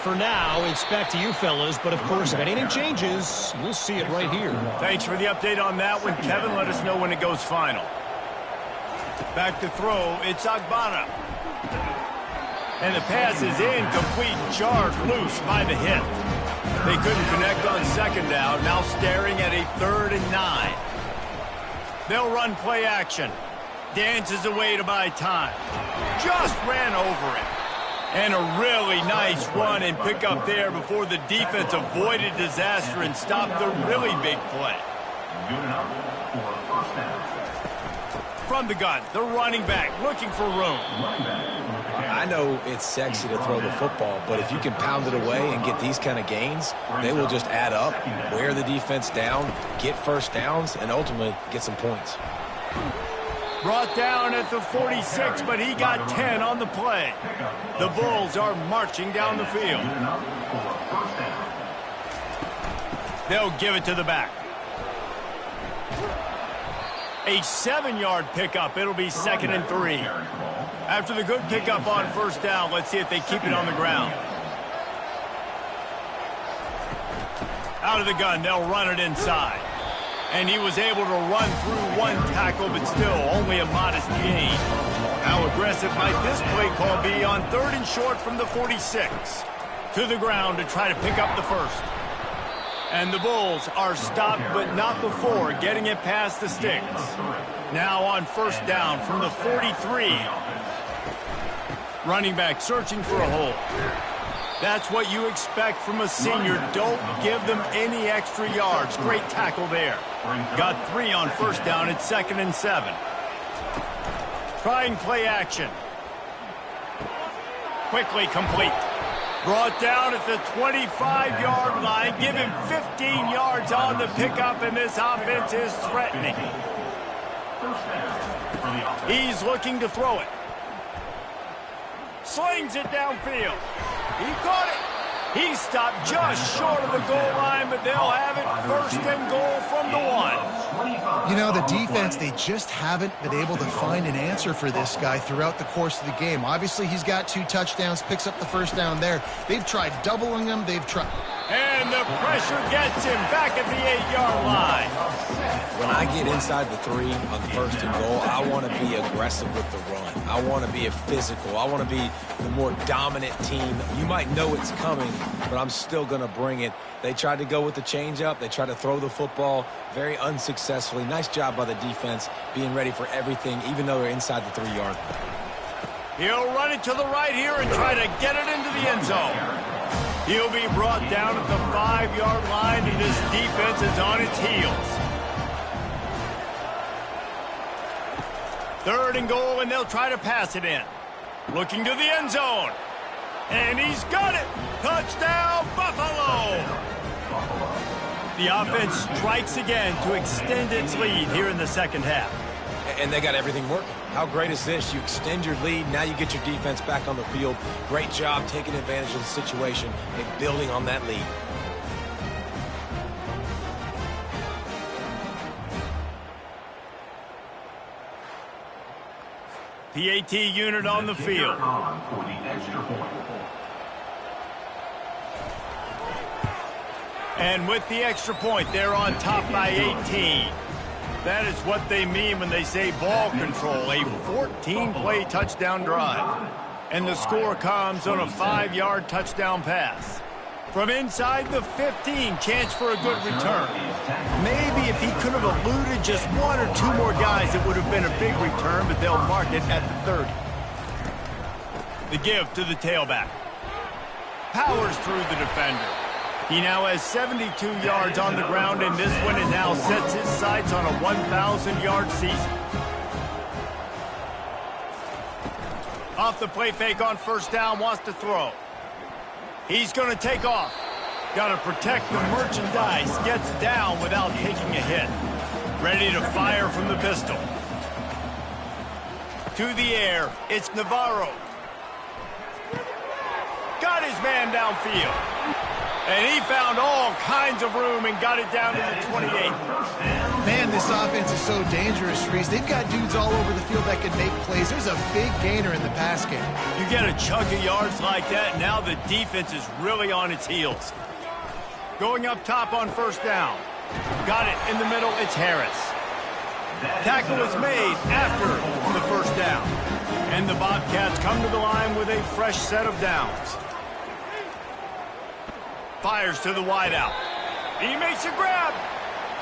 For now, it's back to you fellas, but of course, if anything changes, we'll see it right here. Thanks for the update on that one, Kevin. Let us know when it goes final. Back to throw, it's Agbana. And the pass is incomplete, charged loose by the hit. They couldn't connect on 2nd down, now staring at a 3rd and 9. They'll run play action. Dances away to buy time. Just ran over it. And a really nice run and pick up there before the defense avoided disaster and stopped the really big play. Good enough for first down. From the gun, the running back looking for room. I know it's sexy to throw the football, but if you can pound it away and get these kind of gains, they will just add up, wear the defense down, get first downs, and ultimately get some points. Brought down at the 46, but he got 10 on the play. The Bulls are marching down the field. They'll give it to the back. A 7-yard pickup. It'll be 2nd and 3. After the good pickup on first down, let's see if they keep it on the ground. Out of the gun, they'll run it inside. And he was able to run through one tackle, but still only a modest gain. How aggressive might this play call be on 3rd and short from the 46? To the ground to try to pick up the first. And the Bulls are stopped, but not before getting it past the sticks. Now on first down from the 43. Running back searching for a hole. That's what you expect from a senior. Don't give them any extra yards. Great tackle there. Got 3 on first down. It's 2nd and 7. Trying play action. Quickly complete. Brought down at the 25-yard line. Give him 15 yards on the pickup, and this offense is threatening. He's looking to throw it. Slings it downfield. He caught it. He stopped just short of the goal line, but they'll have it 1st and goal from the 1. You know, the defense, they just haven't been able to find an answer for this guy throughout the course of the game. Obviously, he's got 2 touchdowns, picks up the first down there. They've tried doubling him. They've tried. And the pressure gets him back at the 8-yard line. When I get inside the 3 on the 1st and goal, I want to be aggressive with the run. I want to be a physical. I want to be the more dominant team. You might know it's coming, but I'm still going to bring it. They tried to go with the changeup. They tried to throw the football very unsuccessfully. Nice job by the defense being ready for everything, even though they're inside the 3-yard line. He'll run it to the right here and try to get it into the end zone. He'll be brought down at the 5-yard line, and this defense is on its heels. 3rd and goal, and they'll try to pass it in. Looking to the end zone. And he's got it. Touchdown, Buffalo. The offense strikes again to extend its lead here in the 2nd half. And they got everything working. How great is this? You extend your lead. Now you get your defense back on the field. Great job taking advantage of the situation and building on that lead. PAT unit on the field. And with the extra point, they're on top by 18. That is what they mean when they say ball control, a 14-play touchdown drive. And the score comes on a 5-yard touchdown pass. From inside the 15, chance for a good return. Maybe if he could have eluded just 1 or 2 more guys, it would have been a big return, but they'll mark it at the 30. The give to the tailback. Powers through the defender. He now has 72 yards on the ground, and this one is now sets his sights on a 1,000-yard season. Off the play fake on first down, wants to throw. He's going to take off. Got to protect the merchandise. Gets down without taking a hit. Ready to fire from the pistol. To the air, it's Navarro. Got his man downfield. And he found all kinds of room and got it down to the 28. Man, this offense is so dangerous, Reese. They've got dudes all over the field that can make plays. There's a big gainer in the pass game. You get a chunk of yards like that, now the defense is really on its heels. Going up top on first down. Got it in the middle, it's Harris. Tackle is made after the first down. And the Bobcats come to the line with a fresh set of downs. Fires to the wideout. He makes a grab.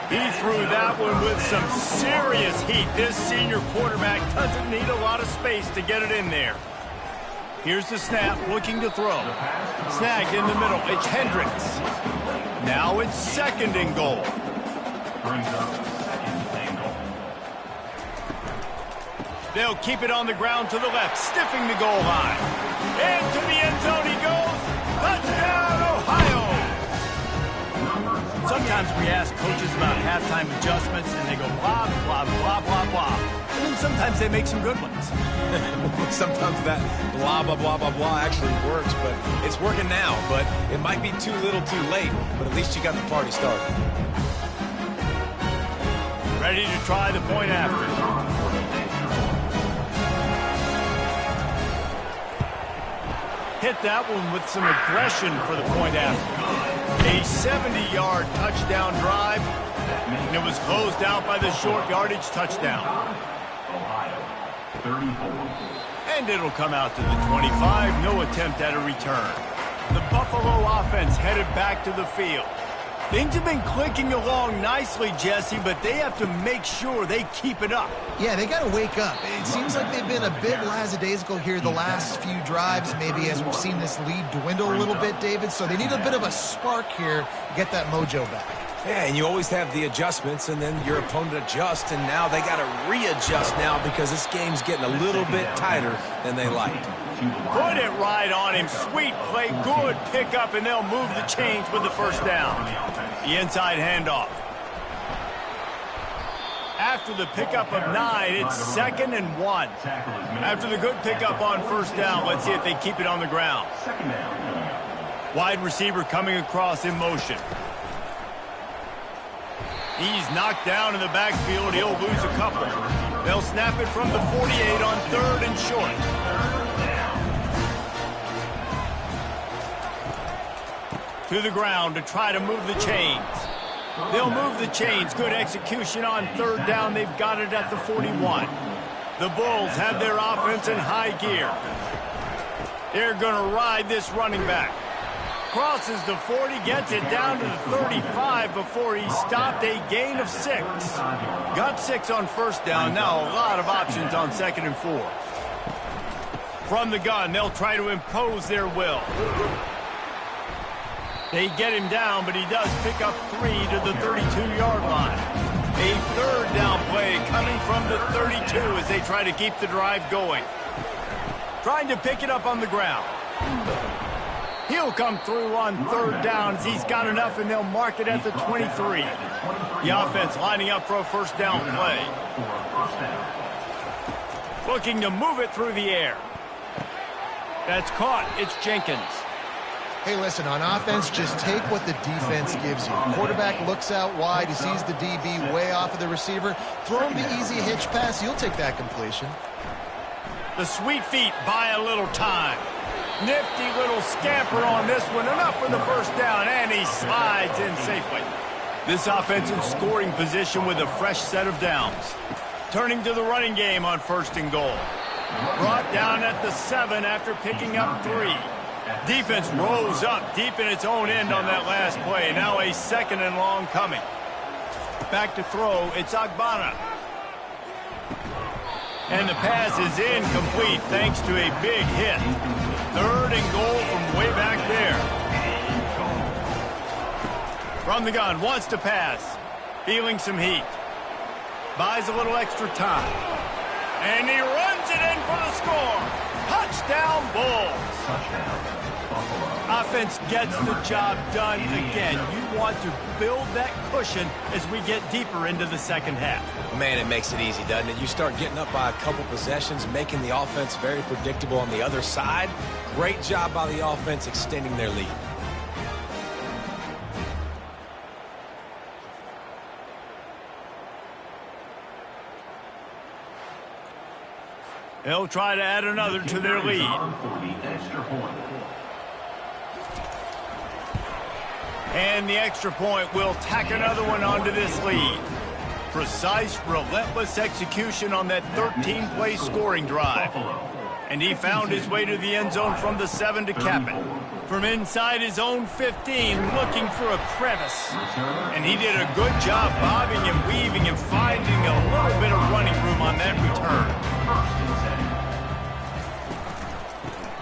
He threw that one with some serious heat. This senior quarterback doesn't need a lot of space to get it in there. Here's the snap, looking to throw. Snagged in the middle. It's Hendricks. Now it's 2nd and goal. They'll keep it on the ground to the left, stiffing the goal line. Into the end zone he goes. Touchdown, Ohio! Sometimes we ask coaches about halftime adjustments, and they go blah, blah, blah, blah, blah. And then sometimes they make some good ones. Sometimes that blah, blah, blah, blah, blah actually works, but it's working now. But it might be too little too late, but at least you got the party started. Ready to try the point after. Hit that one with some aggression for the point after. A 70-yard touchdown drive, and it was closed out by the short yardage touchdown. And it'll come out to the 25, no attempt at a return. The Buffalo offense headed back to the field. Things have been clicking along nicely, Jesse, but they have to make sure they keep it up. Yeah, they got to wake up. It seems like they've been a bit lackadaisical here the last few drives, maybe as we've seen this lead dwindle a little bit, David. So they need a bit of a spark here to get that mojo back. Yeah, and you always have the adjustments, and then your opponent adjusts, and now they got to readjust now because this game's getting a little bit tighter than they liked. Put it right on him. Sweet play, good pickup, and they'll move the chains with the first down. The inside handoff. After the pickup of 9, it's 2nd and 1. After the good pickup on first down, let's see if they keep it on the ground. Wide receiver coming across in motion. He's knocked down in the backfield. He'll lose a couple. They'll snap it from the 48 on 3rd and short. To the ground to try to move the chains. They'll move the chains. Good execution on 3rd down. They've got it at the 41. The Bulls have their offense in high gear. They're going to ride this running back. Crosses the 40, gets it down to the 35 before he stopped. A gain of 6. Got 6 on first down. Now a lot of options on 2nd and 4. From the gun, they'll try to impose their will. They get him down, but he does pick up 3 to the 32-yard line. A 3rd down play coming from the 32 as they try to keep the drive going. Trying to pick it up on the ground. He'll come through on 3rd down as he's got enough, and they'll mark it at the 23. The offense lining up for a first down play. Looking to move it through the air. That's caught. It's Jenkins. Hey, listen, on offense, just take what the defense gives you. Quarterback looks out wide. He sees the DB way off of the receiver. Throw him the easy hitch pass. You'll take that completion. The sweet feet buy a little time. Nifty little scamper on this one. Enough for the first down, and he slides in safely. This offense in scoring position with a fresh set of downs. Turning to the running game on 1st and goal. Brought down at the 7 after picking up 3. Defense rolls up deep in its own end on that last play. Now a 2nd and long coming. Back to throw. It's Agbana. And the pass is incomplete thanks to a big hit. 3rd and goal from way back there. From the gun, wants to pass. Feeling some heat. Buys a little extra time. And he runs it in for the score. Touchdown, Bulls. Offense gets the job done again. You want to build that cushion as we get deeper into the second half. Man, it makes it easy, doesn't it? You start getting up by a couple possessions, making the offense very predictable on the other side. Great job by the offense extending their lead. They'll try to add another to their lead. And the extra point will tack another one onto this lead. Precise, relentless execution on that 13-play scoring drive. And he found his way to the end zone from the 7 to cap it. From inside his own 15, looking for a crevice. And he did a good job bobbing and weaving and finding a little bit of running room on that return.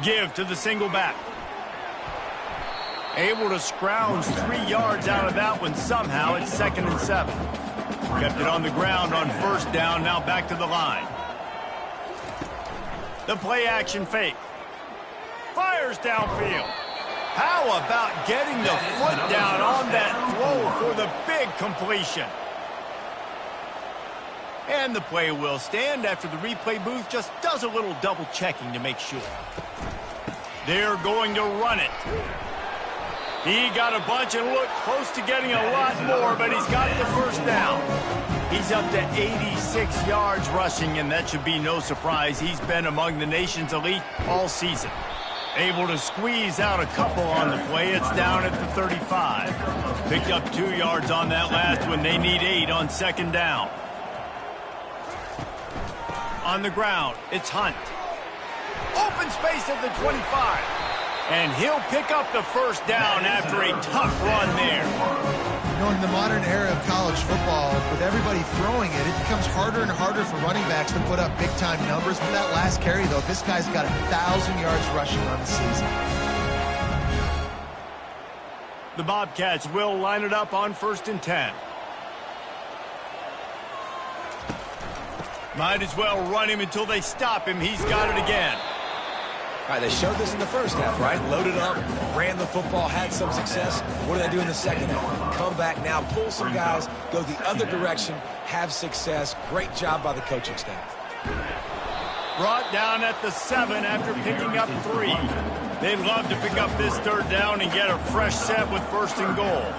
Give to the single back. Able to scrounge 3 yards out of that one somehow. It's 2nd and 7. Kept it on the ground on first down. Now back to the line. The play action fake. Fires downfield. How about getting the foot down on that throw for the big completion? And the play will stand after the replay booth just does a little double checking to make sure. They're going to run it. He got a bunch and looked close to getting a lot more, but he's got the first down. He's up to 86 yards rushing, and that should be no surprise. He's been among the nation's elite all season. Able to squeeze out a couple on the play. It's down at the 35. Picked up 2 yards on that last one. They need 8 on 2nd down. On the ground, it's Hunt. Open space at the 25. And he'll pick up the first down after a tough run there. You know, in the modern era of college football, with everybody throwing it, it becomes harder and harder for running backs to put up big-time numbers. But that last carry, though, this guy's got 1,000 yards rushing on the season. The Bobcats will line it up on 1st and 10. Might as well run him until they stop him. He's got it again. All right, they showed this in the first half, right? Loaded up, ran the football, had some success. What do they do in the second half? Come back now, pull some guys, go the other direction, have success. Great job by the coaching staff. Brought down at the 7 after picking up 3. They'd love to pick up this 3rd down and get a fresh set with 1st and goal.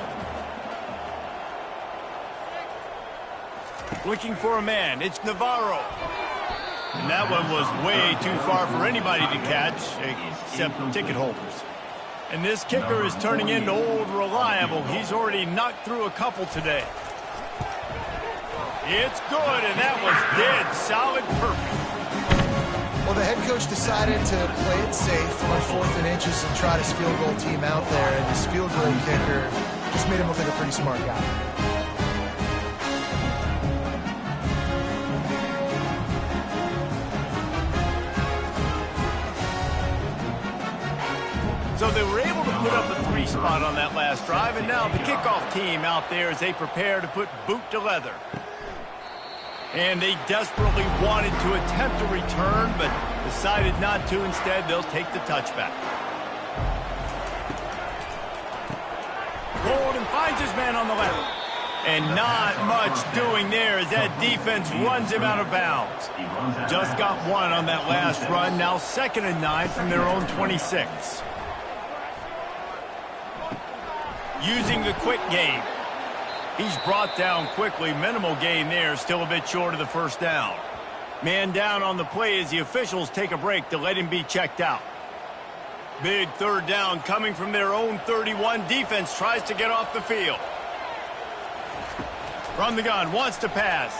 Looking for a man. It's Navarro. And that one was way too far for anybody to catch, except ticket holders. And this kicker is turning into old reliable. He's already knocked through a couple today. It's good, and that was dead solid perfect. Well, the head coach decided to play it safe on 4th and inches and try his field goal team out there, and his field goal kicker just made him look like a pretty smart guy. So they were able to put up a 3 spot on that last drive, and now the kickoff team out there as they prepare to put boot to leather. And they desperately wanted to attempt a return, but decided not to. Instead, they'll take the touchback. Golden finds his man on the left. And not much doing there as that defense runs him out of bounds. Just got 1 on that last run. Now 2nd and 9 from their own 26. Using the quick game. He's brought down quickly. Minimal gain there. Still a bit short of the 1st down. Man down on the play as the officials take a break to let him be checked out. Big 3rd down coming from their own 31. Defense tries to get off the field. From the gun, wants to pass.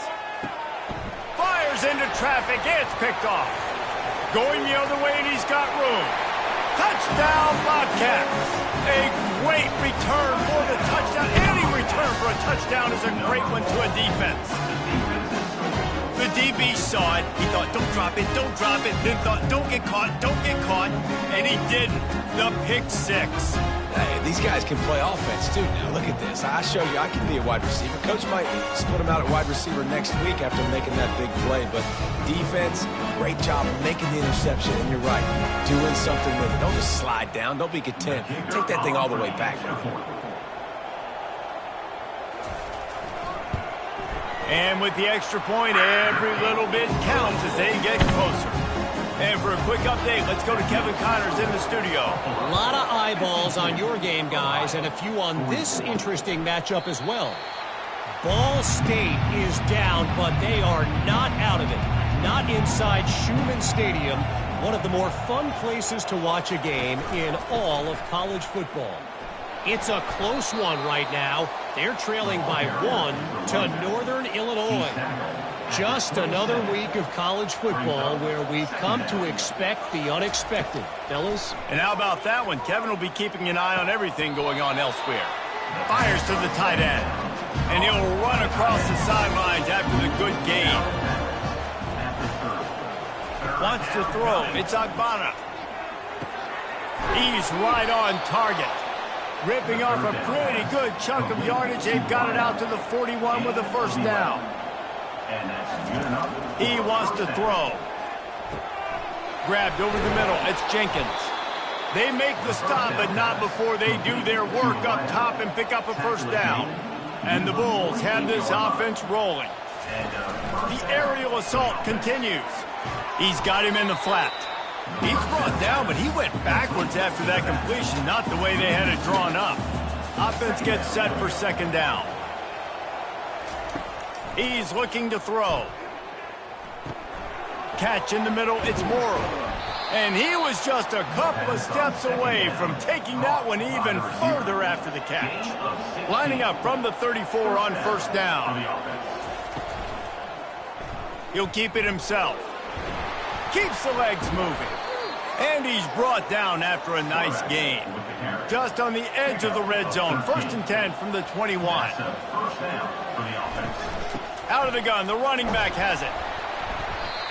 Fires into traffic. It's picked off. Going the other way, and he's got room. Touchdown, Bobcats. A great return for the touchdown. Any return for a touchdown is a great one to a defense. The DB saw it. He thought, don't drop it, don't drop it. Then thought, don't get caught, don't get caught. And he didn't. The pick 6. Hey, these guys can play offense, too. Now, look at this. I show you I can be a wide receiver. Coach might split him out at wide receiver next week after making that big play. But defense, great job making the interception. And you're right, doing something with it. Don't just slide down. Don't be content. Take that thing all the way back. And with the extra point, every little bit counts as they get closer. And for a quick update, let's go to Kevin Connors in the studio. A lot of eyeballs on your game, guys, and a few on this interesting matchup as well. Ball State is down, but they are not out of it. Not inside Schumann Stadium, one of the more fun places to watch a game in all of college football. It's a close one right now. They're trailing by 1 to Northern Illinois. Just another week of college football where we've come to expect the unexpected, fellas. And how about that one? Kevin will be keeping an eye on everything going on elsewhere. Fires to the tight end. And he'll run across the sidelines after the good gain. Wants to throw. It's Agbana. He's right on target. Ripping off a pretty good chunk of yardage. They've got it out to the 41 with a 1st down. He wants to throw. Grabbed over the middle. It's Jenkins. They make the stop, but not before they do their work up top and pick up a 1st down. And the Bulls have this offense rolling. The aerial assault continues. He's got him in the flat. He's brought down, but he went backwards after that completion, not the way they had it drawn up. Offense gets set for 2nd down. He's looking to throw. Catch in the middle, it's Morrow. And he was just a couple of steps away from taking that one even further after the catch. Lining up from the 34 on 1st down. He'll keep it himself. Keeps the legs moving. And he's brought down after a nice gain. Just on the edge of the red zone. 1st and 10 from the 21. Out of the gun, the running back has it.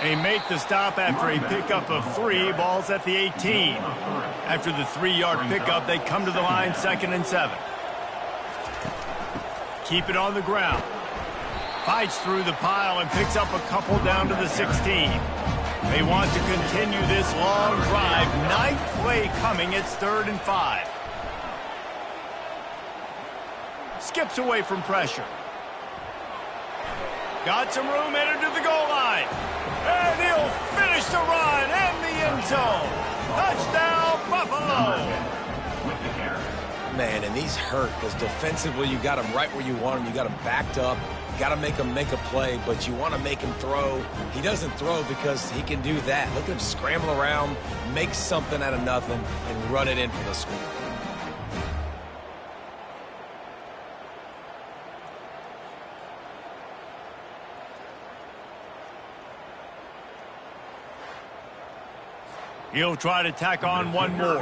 They make the stop after a pickup of 3. Ball's at the 18. After the 3-yard pickup, they come to the line 2nd and 7. Keep it on the ground. Fights through the pile and picks up a couple down to the 16. They want to continue this long drive. 9th play coming. It's 3rd and 5. Skips away from pressure. Got some room, entered to the goal line. And he'll finish the run and the end zone. Touchdown, Buffalo. Man, and these hurt because defensively you got him right where you want him. You got him backed up. You got to make him make a play, but you want to make him throw. He doesn't throw because he can do that. Look at him scramble around, make something out of nothing, and run it in for the score. He'll try to tack on one more.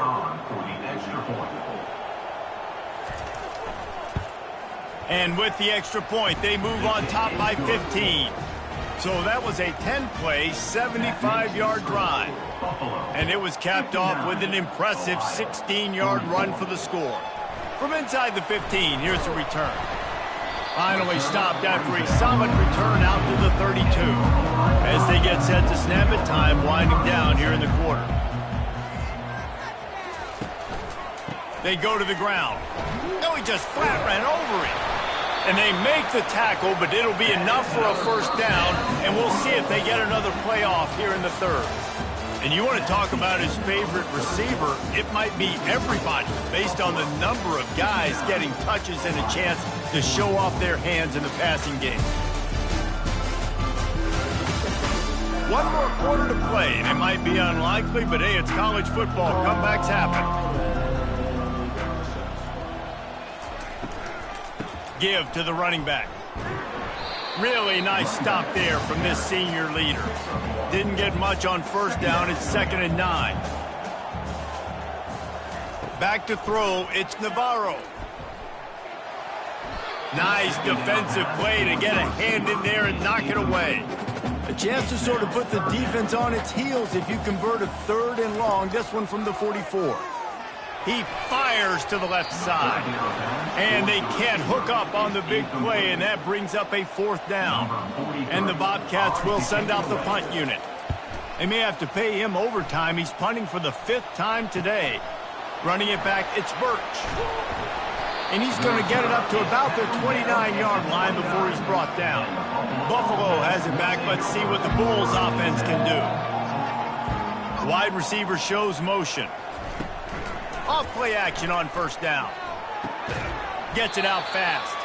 And with the extra point, they move on top by 15. So that was a 10-play, 75-yard drive. And it was capped off with an impressive 16-yard run for the score. From inside the 15, here's the return. Finally stopped after a solid return out to the 32. As they get set to snap it, time winding down here in the quarter. They go to the ground. No, he just flat ran over it. And they make the tackle, but it'll be enough for a 1st down, and we'll see if they get another play off here in the 3rd. And you want to talk about his favorite receiver, it might be everybody, based on the number of guys getting touches and a chance to show off their hands in the passing game. One more quarter to play, and it might be unlikely, but hey, it's college football. Comebacks happen. Give to the running back. Really nice stop there from this senior leader. Didn't get much on 1st down. It's 2nd and 9. Back to throw. It's Navarro. Nice defensive play to get a hand in there and knock it away. A chance to sort of put the defense on its heels if you convert a 3rd and long. This one from the 44. He fires to the left side. And they can't hook up on the big play, and that brings up a 4th down. And the Bobcats will send out the punt unit. They may have to pay him overtime. He's punting for the 5th time today. Running it back, it's Birch. And he's going to get it up to about the 29-yard line before he's brought down. Buffalo has it back. Let's see what the Bulls offense can do. Wide receiver shows motion. Off play action on 1st down. Gets it out fast.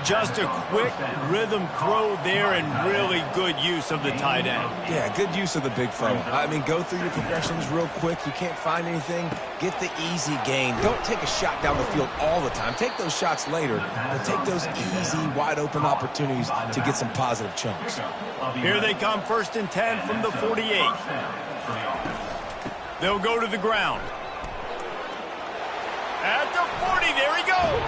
Just a quick rhythm throw there and really good use of the tight end. Yeah, good use of the big fella. I mean, go through your progressions real quick. You can't find anything, get the easy gain. Don't take a shot down the field all the time. Take those shots later, but take those easy, wide-open opportunities to get some positive chunks. Here they come, 1st and 10 from the 48. They'll go to the ground. At the 40, there he goes.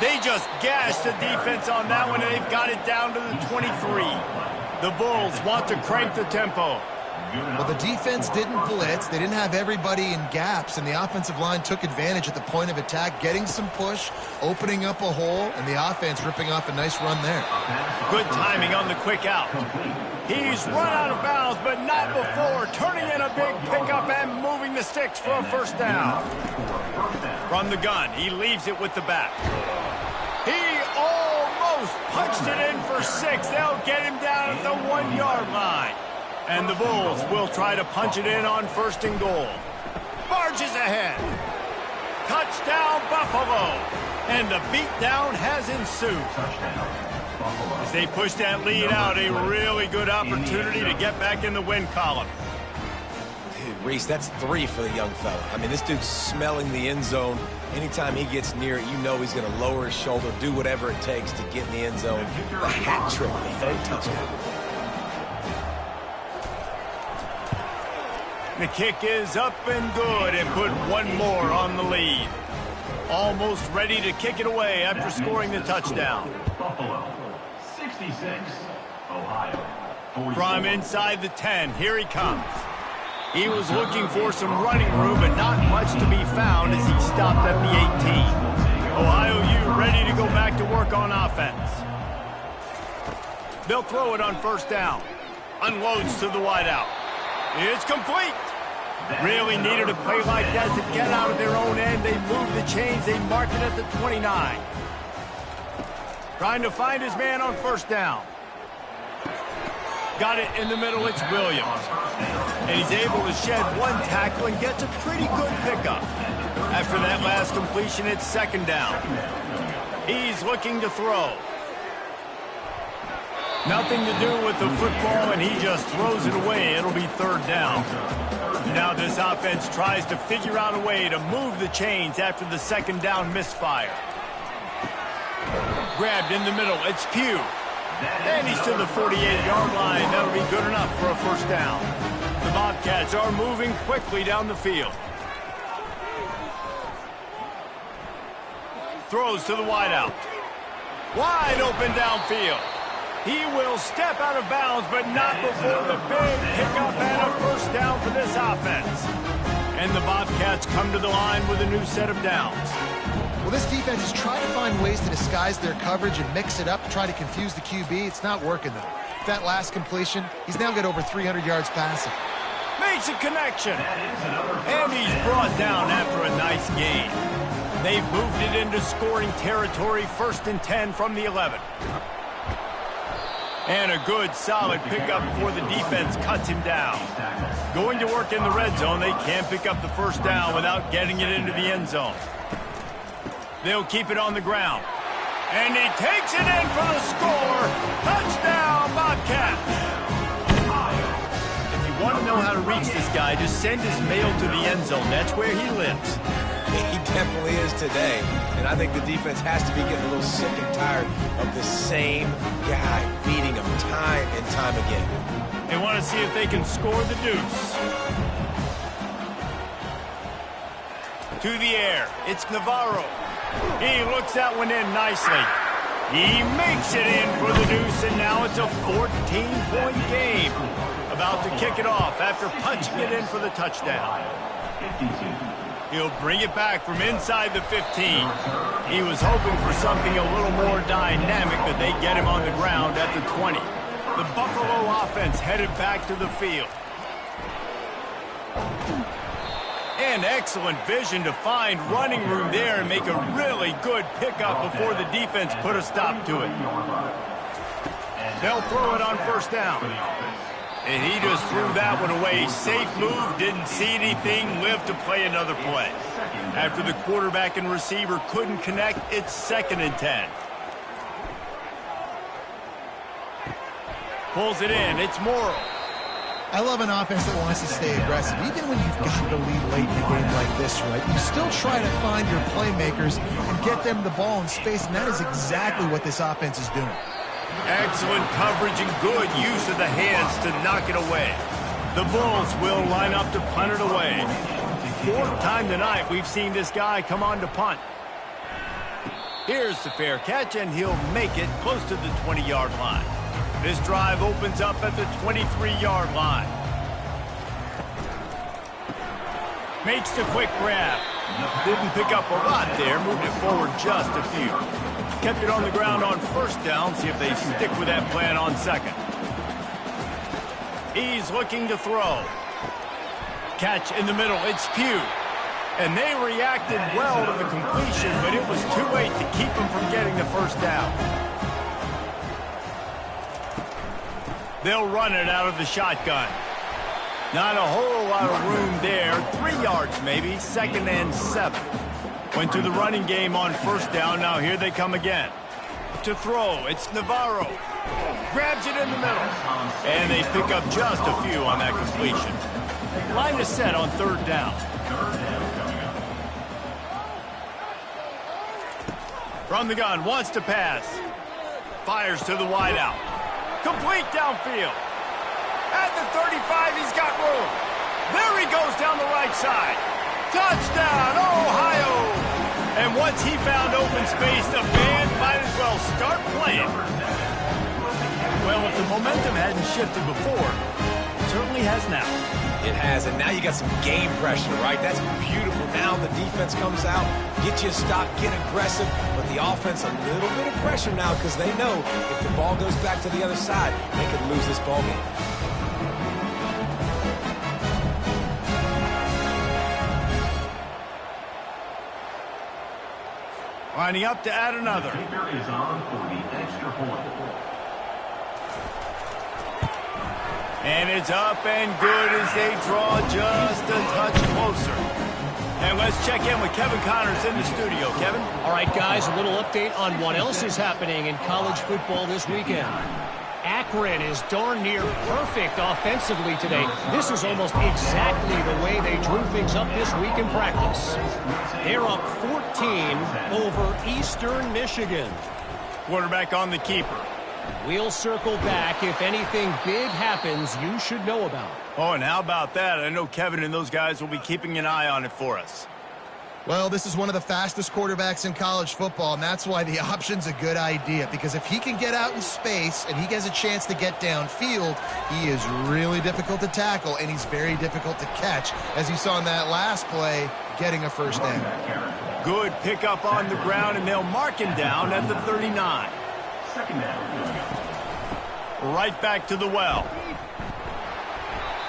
They just gashed the defense on that one, and they've got it down to the 23. The Bulls want to crank the tempo. Well, the defense didn't blitz. They didn't have everybody in gaps, and the offensive line took advantage at the point of attack, getting some push, opening up a hole, and the offense ripping off a nice run there. Good timing on the quick out. He's run out of bounds, but not before turning in a big pickup and moving the sticks for a 1st down. From the gun, he leaves it with the back. He almost punched it in for 6. They'll get him down at the 1-yard line. And the Bulls will try to punch it in on 1st and goal. Barges ahead. Touchdown, Buffalo. And the beatdown has ensued. As they push that lead out, a really good opportunity to get back in the win column. Dude, Reese, that's 3 for the young fella. I mean, this dude's smelling the end zone. Anytime he gets near it, you know he's going to lower his shoulder, do whatever it takes to get in the end zone. The hat trick, the 3rd touchdown. The kick is up and good and put one more on the lead. Almost ready to kick it away after scoring the touchdown. Buffalo, 66. Ohio, 44. From inside the 10, here he comes. He was looking for some running room, but not much to be found as he stopped at the 18. Ohio U ready to go back to work on offense. They'll throw it on first down. Unloads to the wideout. It's complete. Really needed a play like that to get out of their own end. They move the chains. They mark it at the 29. Trying to find his man on first down. Got it in the middle. It's Williams. And he's able to shed one tackle and gets a pretty good pickup. After that last completion, it's second down. He's looking to throw. Nothing to do with the football, and he just throws it away. It'll be third down. Now this offense tries to figure out a way to move the chains after the second down misfire. Grabbed in the middle. It's Pugh. And he's to the 48-yard line. That'll be good enough for a first down. The Bobcats are moving quickly down the field. Throws to the wideout. Wide open downfield. He will step out of bounds, but not before the big pickup and a first down for this offense. And the Bobcats come to the line with a new set of downs. Well, this defense is trying to find ways to disguise their coverage and mix it up to try to confuse the QB. It's not working, though. That last completion, he's now got over 300 yards passing. Makes a connection. And he's brought down after a nice gain. They've moved it into scoring territory, 1st and 10 from the 11. And a good, solid pickup before the defense cuts him down. Going to work in the red zone, they can't pick up the first down without getting it into the end zone. They'll keep it on the ground. And he takes it in for the score. Touchdown, Bobcats. If you want to know how to reach this guy, just send his mail to the end zone. That's where he lives. He definitely is today. And I think the defense has to be getting a little sick and tired of the same guy beating him time and time again. They want to see if they can score the deuce. To the air. It's Navarro. He looks that one in nicely. He makes it in for the deuce, and now it's a 14-point game. About to kick it off after punching it in for the touchdown. He'll bring it back from inside the 15. He was hoping for something a little more dynamic, but they get him on the ground at the 20. The Buffalo offense headed back to the field. And excellent vision to find running room there and make a really good pickup before the defense put a stop to it. They'll throw it on first down. And he just threw that one away. Safe move, didn't see anything, lived to play another play. After the quarterback and receiver couldn't connect, it's 2nd and 10. Pulls it in, it's Morrow. I love an offense that wants to stay aggressive. Even when you've got the lead late in a game like this, right, you still try to find your playmakers and get them the ball in space, and that is exactly what this offense is doing. Excellent coverage and good use of the hands to knock it away. The Bulls will line up to punt it away. 4th time tonight we've seen this guy come on to punt. Here's the fair catch, and he'll make it close to the 20-yard line. This drive opens up at the 23-yard line. Makes the quick grab. Didn't pick up a lot there, moved it forward just a few. Kept it on the ground on first down, see if they stick with that plan on second. He's looking to throw. Catch in the middle, it's Pugh. And they reacted well to the completion, but it was too late to keep them from getting the first down. They'll run it out of the shotgun. Not a whole lot of room there. 3 yards maybe, 2nd and 7. Went to the running game on first down. Now here they come again. To throw, it's Navarro. Grabs it in the middle. And they pick up just a few on that completion. Line is set on 3rd down. From the gun, wants to pass. Fires to the wideout. Complete downfield. At the 35, he's got room. There he goes down the right side. Touchdown, Ohio! And once he found open space, the band might as well start playing. Well, if the momentum hadn't shifted before, it certainly has now. It has, and now you got some game pressure, right? That's beautiful. Now the defense comes out, get you a stop, get aggressive, but the offense a little bit of pressure now because they know if the ball goes back to the other side, they could lose this ball game. Lining up to add another. The kicker is on for the extra point. And it's up and good as they draw just a touch closer. And let's check in with Kevin Connors in the studio. Kevin? All right, guys, a little update on what else is happening in college football this weekend. Akron is darn near perfect offensively today. This is almost exactly the way they drew things up this week in practice. They're up 14 over Eastern Michigan. Quarterback on the keeper. We'll circle back if anything big happens you should know about. Oh, and how about that? I know Kevin and those guys will be keeping an eye on it for us. Well, this is one of the fastest quarterbacks in college football, and that's why the option's a good idea. Because if he can get out in space and he gets a chance to get downfield, he is really difficult to tackle, and he's very difficult to catch, as you saw in that last play, getting a first down. Good pickup on the ground, and they'll mark him down at the 39. Second down. Right back to the well.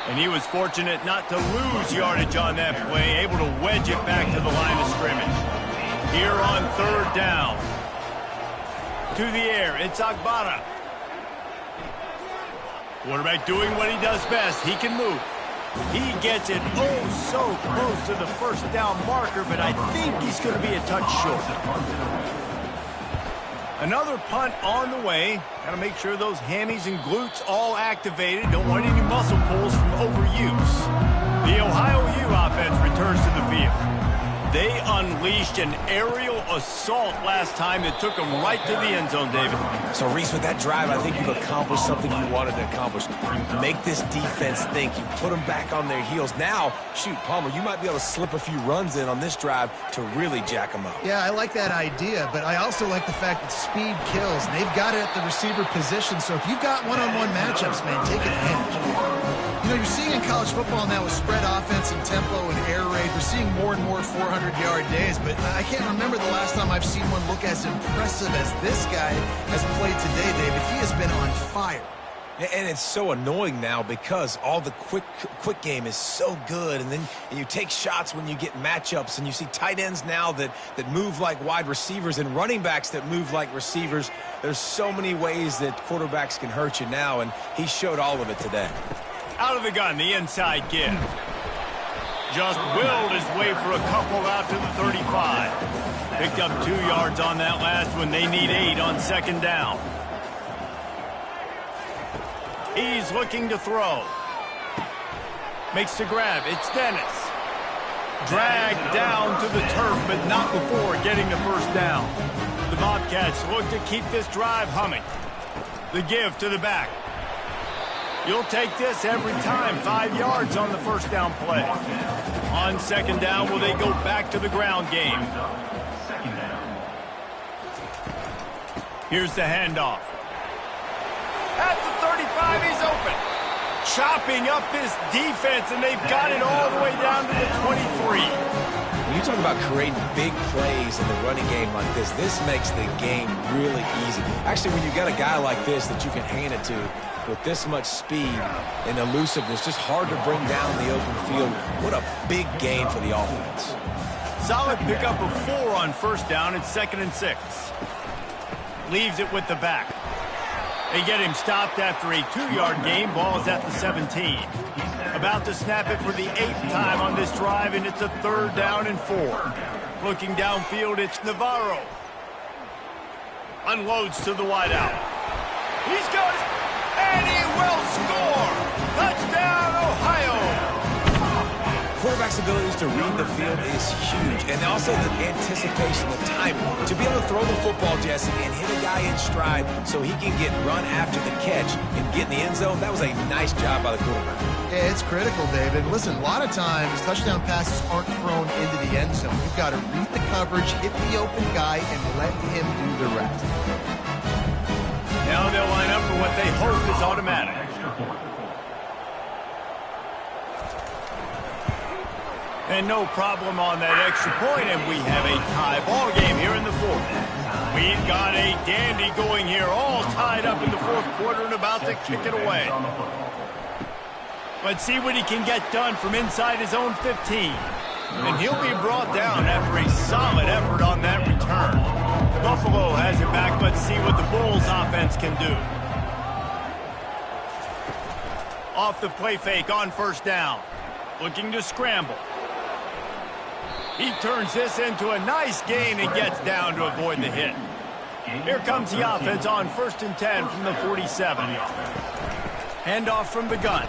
And he was fortunate not to lose yardage on that play, able to wedge it back to the line of scrimmage. Here on third down. To the air, it's Agbara. Quarterback doing what he does best. He can move. He gets it oh so close to the first down marker, but I think he's going to be a touch short. Another punt on the way. Got to make sure those hammies and glutes all activated. Don't want any muscle pulls from overuse. The Ohio U offense returns to the field. They unleashed an aerial assault last time that took them right to the end zone, David. So, Reese, with that drive, I think you've accomplished something you wanted to accomplish. Make this defense think. You put them back on their heels. Now, shoot, Palmer, you might be able to slip a few runs in on this drive to really jack them up. Yeah, I like that idea, but I also like the fact that speed kills. They've got it at the receiver position, so if you've got one-on-one matchups, man, take advantage. You know, you're seeing in college football now with spread offense and tempo and air raid, we're seeing more and more 400-yard days, but I can't remember the last time I've seen one look as impressive as this guy has played today, David. He has been on fire. And it's so annoying now because all the quick game is so good, and then you take shots when you get matchups, and you see tight ends now that move like wide receivers and running backs that move like receivers. There's so many ways that quarterbacks can hurt you now, and he showed all of it today. Out of the gun, the inside give. Just willed his way for a couple out to the 35. Picked up 2 yards on that last one. They need 8 on second down. He's looking to throw. Makes the grab. It's Dennis. Dragged down to the turf, but not before getting the first down. The Bobcats look to keep this drive humming. The give to the back. You'll take this every time. 5 yards on the first down play. On second down, will they go back to the ground game? Here's the handoff. At the 35, he's open. Chopping up this defense, and they've got it all the way down to the 23. When you talk about creating big plays in the running game like this makes the game really easy. Actually, when you got a guy like this that you can hand it to with this much speed and elusiveness, just hard to bring down the open field. What a big gain for the offense. Solid pickup of 4 on first down. It's 2nd and 6. Leaves it with the back. They get him stopped after a 2-yard gain. Ball is at the 17. About to snap it for the 8th time on this drive, and it's a 3rd down and 4. Looking downfield, it's Navarro. Unloads to the wideout. He's got it, and he will score. Touchdown, Ohio. Quarterback's abilities to read the field is huge, and also the anticipation, the timing. To be able to throw the football, Jesse, and hit a guy in stride so he can get run after the catch and get in the end zone, that was a nice job by the quarterback. Yeah, it's critical, David. Listen, a lot of times touchdown passes aren't thrown into the end zone. You've got to read the coverage, hit the open guy, and let him do the rest. Now they'll line up for what they hope is automatic. And no problem on that extra point, and we have a tie ball game here in the fourth. We've got a dandy going here, all tied up in the fourth quarter and about to kick it away. Let's see what he can get done from inside his own 15. And he'll be brought down after a solid effort on that return. Buffalo has it back. Let's see what the Bulls offense can do. Off the play fake on first down. Looking to scramble. He turns this into a nice gain and gets down to avoid the hit. Here comes the offense on 1st and 10 from the 47. Handoff from the gun.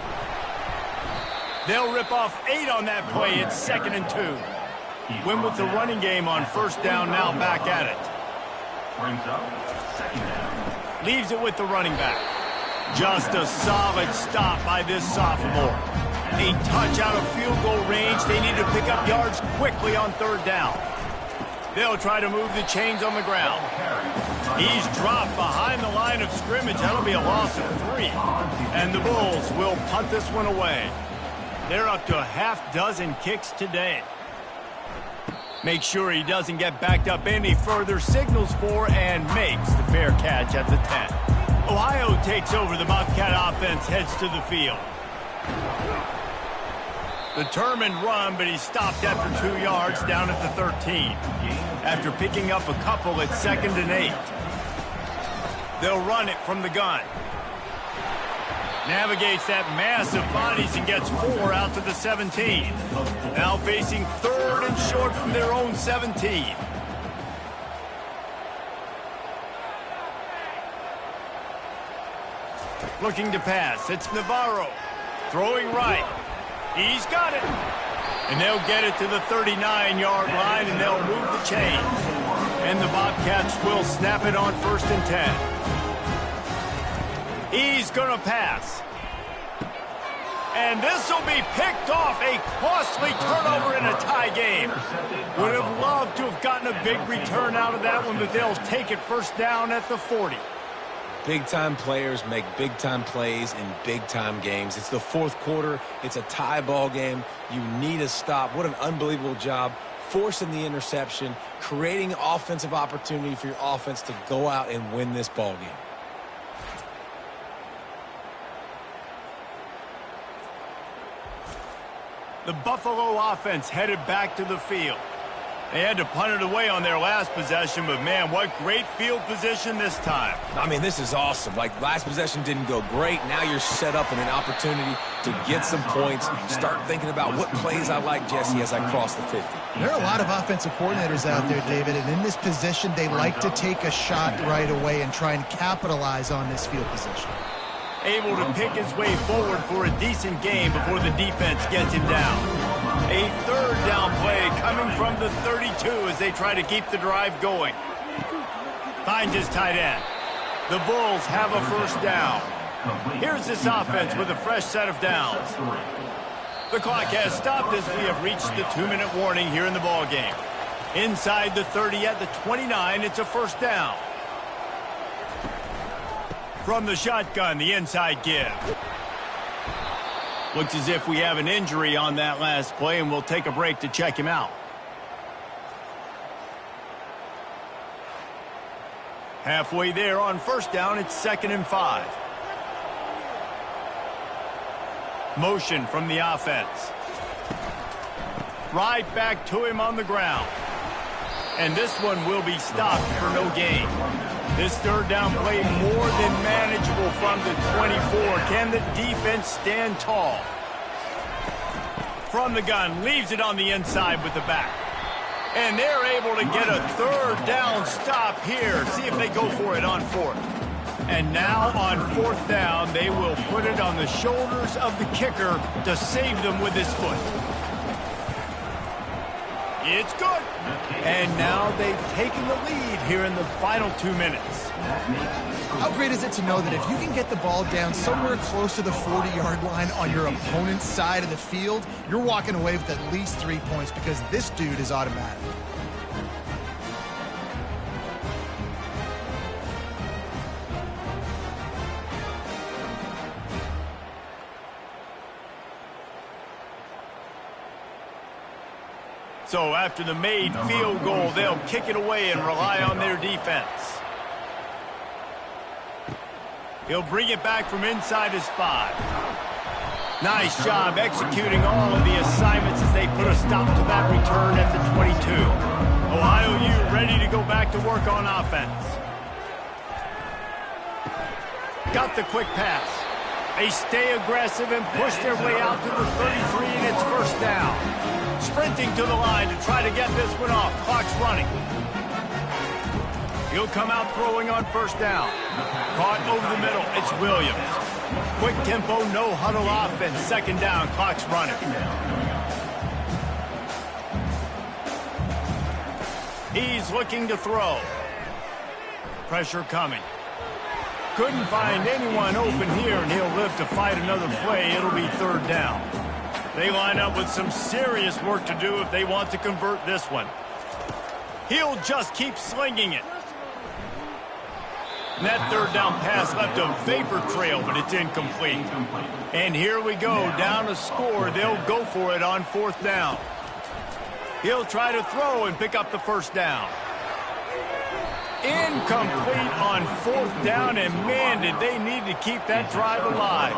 They'll rip off 8 on that play. It's 2nd and 2. Win with the running game on first down, now back at it. Brings up 2nd down. Leaves it with the running back. Just a solid stop by this sophomore. A touch out of field goal range. They need to pick up yards quickly on 3rd down. They'll try to move the chains on the ground. He's dropped behind the line of scrimmage. That'll be a loss of 3. And the Bulls will punt this one away. They're up to a half-dozen kicks today. Make sure he doesn't get backed up any further, signals for and makes the fair catch at the 10. Ohio takes over. The Bobcat offense heads to the field. Determined run, but he's stopped after 2 yards down at the 13. After picking up a couple at 2nd and 8. They'll run it from the gun. Navigates that mass of bodies and gets 4 out to the 17. Now facing 3rd and short from their own 17. Looking to pass. It's Navarro. Throwing right. He's got it. And they'll get it to the 39-yard line, and they'll move the chain. And the Bobcats will snap it on 1st and 10. He's going to pass. And this will be picked off. A costly turnover in a tie game. Would have loved to have gotten a big return out of that one, but they'll take it 1st down at the 40. Big-time players make big-time plays in big-time games. It's the fourth quarter. It's a tie ball game. You need a stop. What an unbelievable job forcing the interception, creating offensive opportunity for your offense to go out and win this ball game. The Buffalo offense headed back to the field. They had to punt it away on their last possession, but man, what great field position this time. I mean, this is awesome. Like, last possession didn't go great. Now you're set up in an opportunity to get some points. Start thinking about what plays I like, Jesse, as I cross the 50. There are a lot of offensive coordinators out there, David, and in this position, they like to take a shot right away and try and capitalize on this field position. Able to pick his way forward for a decent game before the defense gets him down. A 3rd down play coming from the 32 as they try to keep the drive going. Finds his tight end. The Bulls have a 1st down. Here's this offense with a fresh set of downs. The clock has stopped as we have reached the 2-minute warning here in the ball game. Inside the 30 at the 29, it's a 1st down. From the shotgun, the inside give. Looks as if we have an injury on that last play, and we'll take a break to check him out. Halfway there on 1st down, it's 2nd and 5. Motion from the offense. Right back to him on the ground. And this one will be stopped for no gain. This 3rd down play more than manageable from the 24. Can the defense stand tall? From the gun, leaves it on the inside with the back. And they're able to get a 3rd down stop here. See if they go for it on 4th. And now on 4th down, they will put it on the shoulders of the kicker to save them with his foot. It's good. And now they've taken the lead here in the final 2 minutes. How great is it to know that if you can get the ball down somewhere close to the 40-yard line on your opponent's side of the field, you're walking away with at least 3 points because this dude is automatic. So after the made field goal, they'll kick it away and rely on their defense. He'll bring it back from inside his 5. Nice job executing all of the assignments as they put a stop to that return at the 22. Ohio U ready to go back to work on offense. Got the quick pass. They stay aggressive and push their way out to the 33, and it's first down. Sprinting to the line to try to get this one off. Clock's running. He'll come out throwing on first down. Caught over the middle. It's Williams. Quick tempo, no huddle offense. Second down. Clock's running. He's looking to throw. Pressure coming. Couldn't find anyone open here, and he'll live to fight another play. It'll be third down. They line up with some serious work to do if they want to convert this one. He'll just keep slinging it. And that third down pass left a vapor trail, but it's incomplete. And here we go, down a score. They'll go for it on fourth down. He'll try to throw and pick up the first down. Incomplete on fourth down, and man, did they need to keep that drive alive.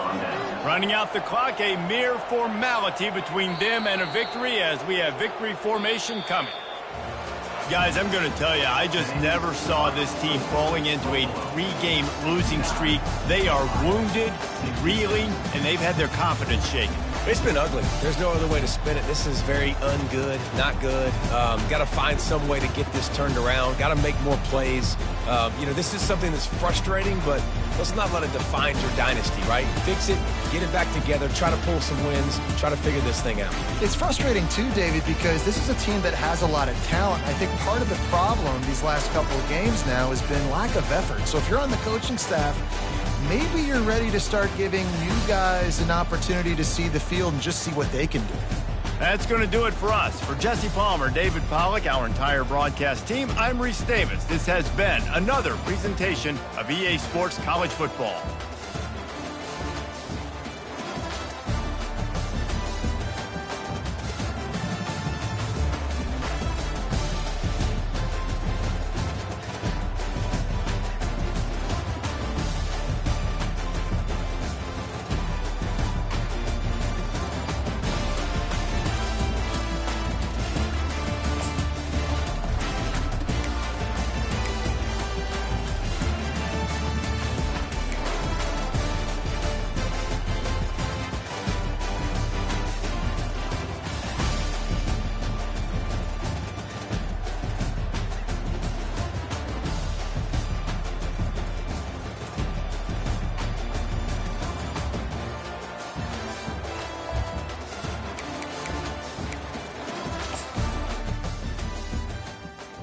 Running out the clock, a mere formality between them and a victory as we have victory formation coming. Guys, I'm going to tell you, I just never saw this team falling into a 3-game losing streak. They are wounded, reeling, and they've had their confidence shaken. It's been ugly. There's no other way to spin it. This is very ungood, not good. Got to find some way to get this turned around. Got to make more plays. This is something that's frustrating, but let's not let it define your dynasty, right? Fix it, get it back together, try to pull some wins, try to figure this thing out. It's frustrating too, David, because this is a team that has a lot of talent. I think part of the problem these last couple of games now has been lack of effort. So if you're on the coaching staff, maybe you're ready to start giving you guys an opportunity to see the field and just see what they can do. That's going to do it for us. For Jesse Palmer, David Pollack, our entire broadcast team, I'm Reese Davis. This has been another presentation of EA Sports College Football.